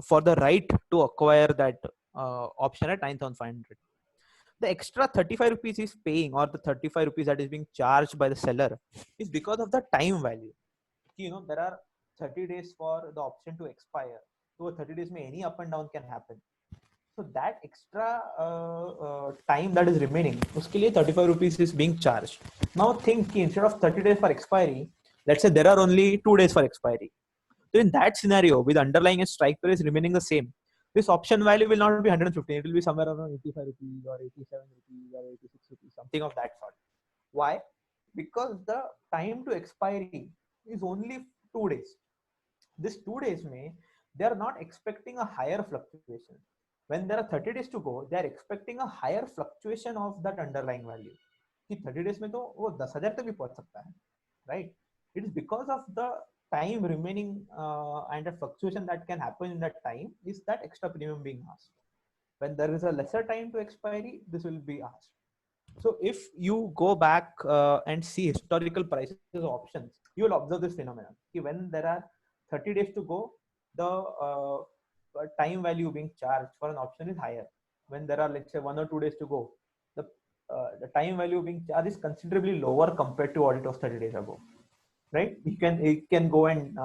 for the right to acquire that option at 9,500. The extra 35 rupees he's paying, or the 35 rupees that is being charged by the seller, is because of the time value. You know, there are 30 days for the option to expire. So 30 days may any up and down can happen. So that extra time that is remaining, uske liye 35 rupees is being charged. Now think, instead of 30 days for expiry, let's say there are only 2 days for expiry. So in that scenario, with underlying and strike price remaining the same, this option value will not be 115. It will be somewhere around 85 rupees or 87 rupees or 86 rupees, something of that sort. Why? Because the time to expiry is only 2 days. This 2 days they are not expecting a higher fluctuation. When there are 30 days to go, they are expecting a higher fluctuation of that underlying value. 30 days mein to wo 10,000 tak bhi pahunch sakta hai, right? It is because of the time remaining and the fluctuation that can happen in that time is that extra premium being asked. When there is a lesser time to expiry, this will be asked. So if you go back and see historical prices of options, you will observe this phenomenon. When there are 30 days to go, the time value being charged for an option is higher. When there are, let's say, 1 or 2 days to go, the time value being charged is considerably lower compared to what it was 30 days ago, right? You can go and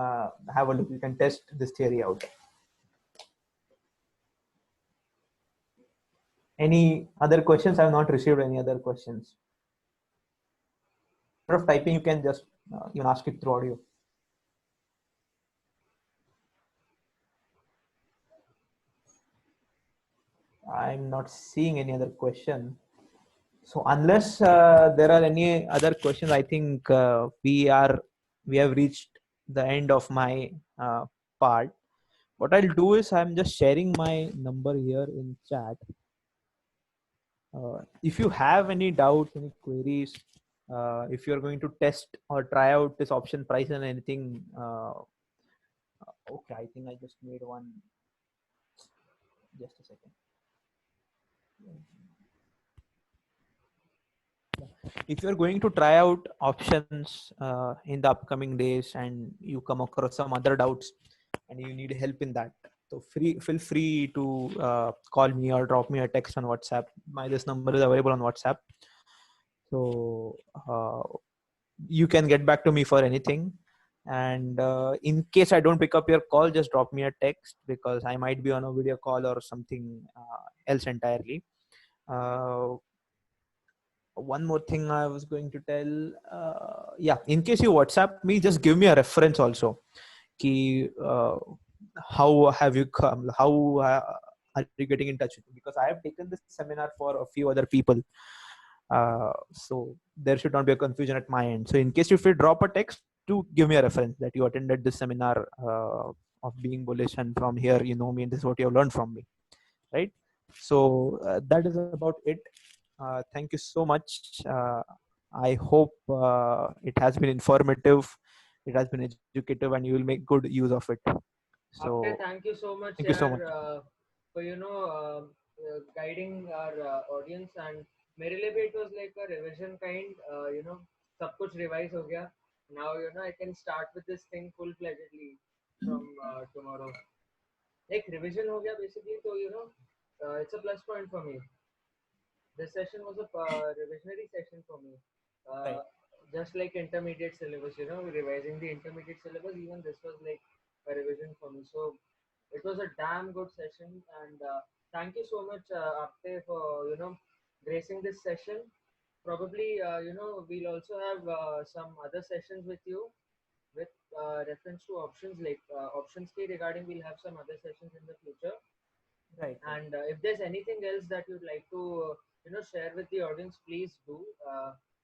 have a look. You can test this theory out. Any other questions? I have not received any other questions. Instead of typing, you can just even ask it through audio. I'm not seeing any other question. So unless there are any other questions, I think we have reached the end of my part. What I'll do is I'm just sharing my number here in chat. If you have any doubts, any queries, if you're going to test or try out this option price and anything, okay, I think I just made one. Just a second. If you're going to try out options in the upcoming days and you come across some other doubts and you need help in that, so feel free to call me or drop me a text on WhatsApp. This number is available on WhatsApp. So you can get back to me for anything. And in case I don't pick up your call, just drop me a text, because I might be on a video call or something else entirely. One more thing I was going to tell, yeah, in case you WhatsApp me, just give me a reference also. How have you come? How are you getting in touch with me? Because I have taken this seminar for a few other people. So there should not be a confusion at my end. So in case if you drop a text, to give me a reference that you attended this seminar of being bullish, and from here you know me, and this is what you have learned from me, right? So that is about it. Thank you so much. I hope it has been informative, it has been educative, and you will make good use of it. Akshay, So thank you so much, thank you so yaar, much. for guiding our audience. And मेरे लिए भी it was like a revision kind. सब कुछ revise हो गया. Now I can start with this thing full fledgedly from tomorrow. Like revision हो गया basically, so it's a plus point for me. This session was a revisionary session for me. Right. Just like intermediate syllabus, revising the intermediate syllabus, even this was like a revision for me. So it was a damn good session, and thank you so much, Apte, for gracing this session. Probably, we'll also have some other sessions with you with reference to options, like options key regarding. We'll have some other sessions in the future. Right. And if there's anything else that you'd like to, share with the audience, please do.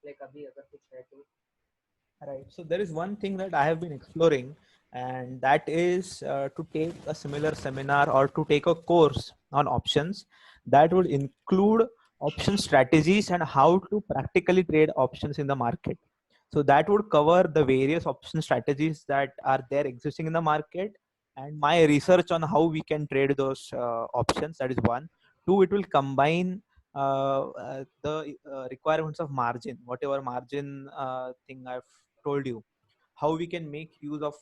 Like abhi agar kuch hai to. Right. So there is one thing that I have been exploring, and that is to take a similar seminar or to take a course on options that would include option strategies and how to practically trade options in the market. So that would cover the various option strategies that are there existing in the market, and my research on how we can trade those options. That is one. Two, it will combine the requirements of margin, whatever margin thing I've told you, how we can make use of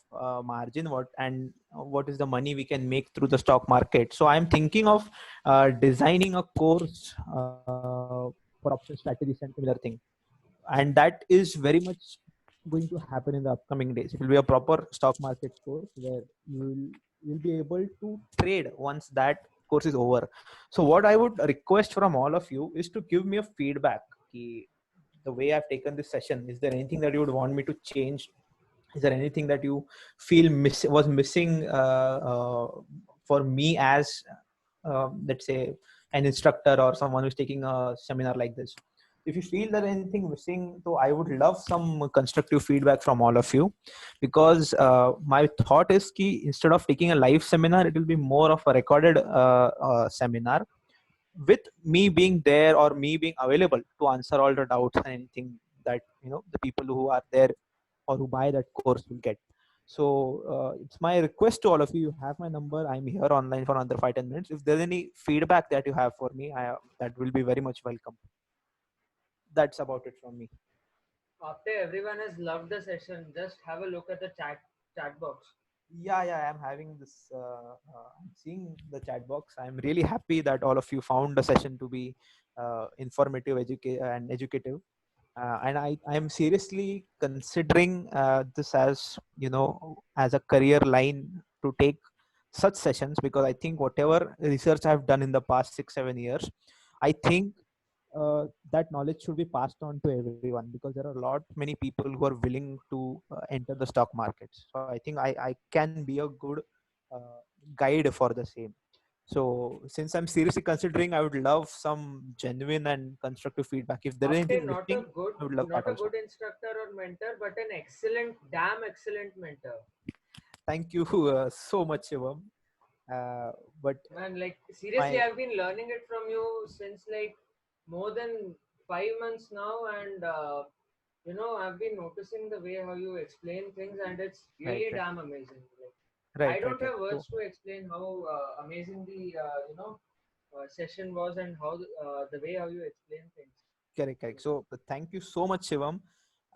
margin, what is the money we can make through the stock market. So I'm thinking of designing a course for option strategies and similar thing, and that is very much going to happen in the upcoming days. It will be a proper stock market course where you'll be able to trade once that course is over. So what I would request from all of you is to give me a feedback. The way I've taken this session, is there anything that you would want me to change? Is there anything that you feel was missing for me as let's say an instructor or someone who's taking a seminar like this? If you feel that anything missing, so I would love some constructive feedback from all of you, because my thought is ki instead of taking a live seminar, it will be more of a recorded seminar with me being there or me being available to answer all the doubts and anything that the people who are there or who buy that course will get. So it's my request to all of you. You have my number. I'm here online for another 5-10 minutes. If there's any feedback that you have for me, that will be very much welcome. That's about it from me. After everyone has loved the session, just have a look at the chat box. Yeah, I'm having this. I'm seeing the chat box. I'm really happy that all of you found the session to be informative, and educative. And I am seriously considering this as as a career line to take such sessions, because I think whatever research I've done in the past 6-7 years, I think that knowledge should be passed on to everyone, because there are a lot many people who are willing to enter the stock markets. So I think I can be a good guide for the same. So since I'm seriously considering, I would love some genuine and constructive feedback. If there is After anything missing, I would love that not a also. good instructor or mentor, but an damn excellent mentor. Thank you so much, Shivam. But Man, like seriously, I've been learning it from you since like more than 5 months now, and I've been noticing the way how you explain things, and it's really right. damn amazing. Like, I don't have words to explain how amazing the session was, and how the way how you explain things. Correct. So thank you so much, Shivam.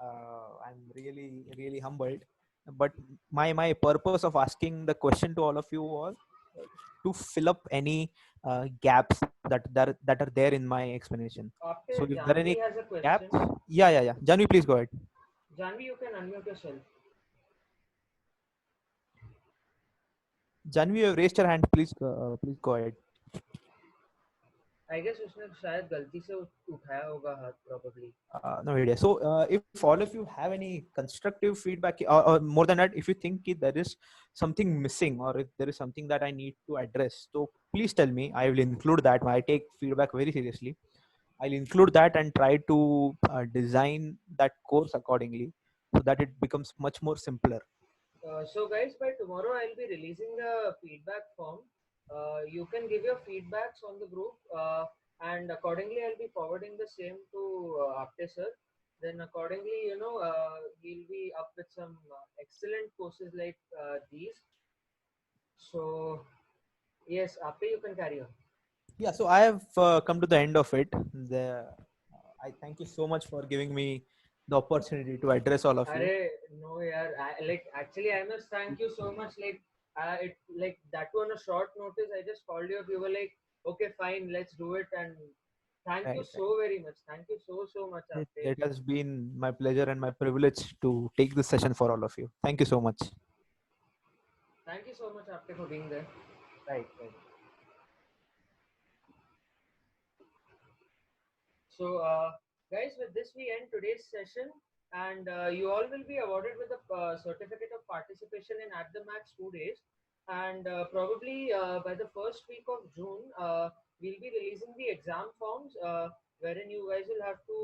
I'm really humbled. But my purpose of asking the question to all of you was to fill up any gaps that are there in my explanation. After So if there are Janvi any has a question. gaps, yeah. Janvi, please go ahead. Janvi, you can unmute yourself. Janvi, you have raised your hand. Please go ahead. I guess उसने शायद गलती से उठाया होगा हाथ probably. No idea. So if all of you have any constructive feedback, or more than that, if you think there is something missing, or if there is something that I need to address, so please tell me. I will include that. I take feedback very seriously. I'll include that and try to design that course accordingly, so that it becomes much more simpler. So guys, by tomorrow I'll be releasing the feedback form. You can give your feedbacks on the group, and accordingly I'll be forwarding the same to Apte sir. Then accordingly, he'll be up with some excellent courses like these. So yes, Apte, you can carry on. Yeah, so I have come to the end of it. I thank you so much for giving me the opportunity to address all of you. Arey, no, yaar. Actually, I must thank you so much. It like that on a short notice. I just called you up. You were like, okay, fine, let's do it. And thank you Right, so very much. Thank you so much, right. Apte. It has been my pleasure and my privilege to take this session for all of you. Thank you so much. Thank you so much, Apte, for being there. Right. So, guys, with this we end today's session, and you all will be awarded with a certificate of participation in At the Max 2 days. And probably by the first week of June, we'll be releasing the exam forms, wherein you guys will have to,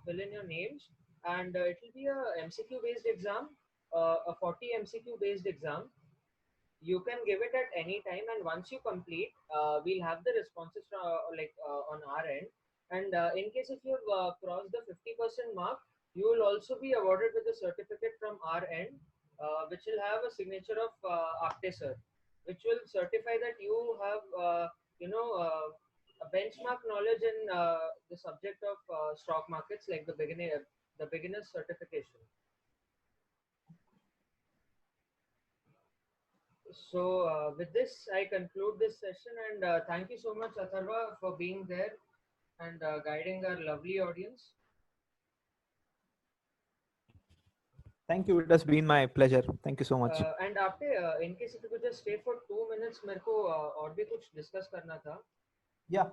fill in your names, and it will be a MCQ based exam, a 40 MCQ based exam. You can give it at any time, and once you complete, we'll have the responses from, on our end. And in case if you've crossed the 50% mark, you will also be awarded with a certificate from our end, which will have a signature of Apte sir, which will certify that you have a benchmark knowledge in the subject of stock markets, like the beginner's certification. So with this, I conclude this session, and thank you so much, Atharva, for being there and guiding our lovely audience. Thank you. It has been my pleasure. Thank you so much. And after, in case if you could just stay for 2 minutes, मेरे को और भी कुछ discuss करना था. Yeah.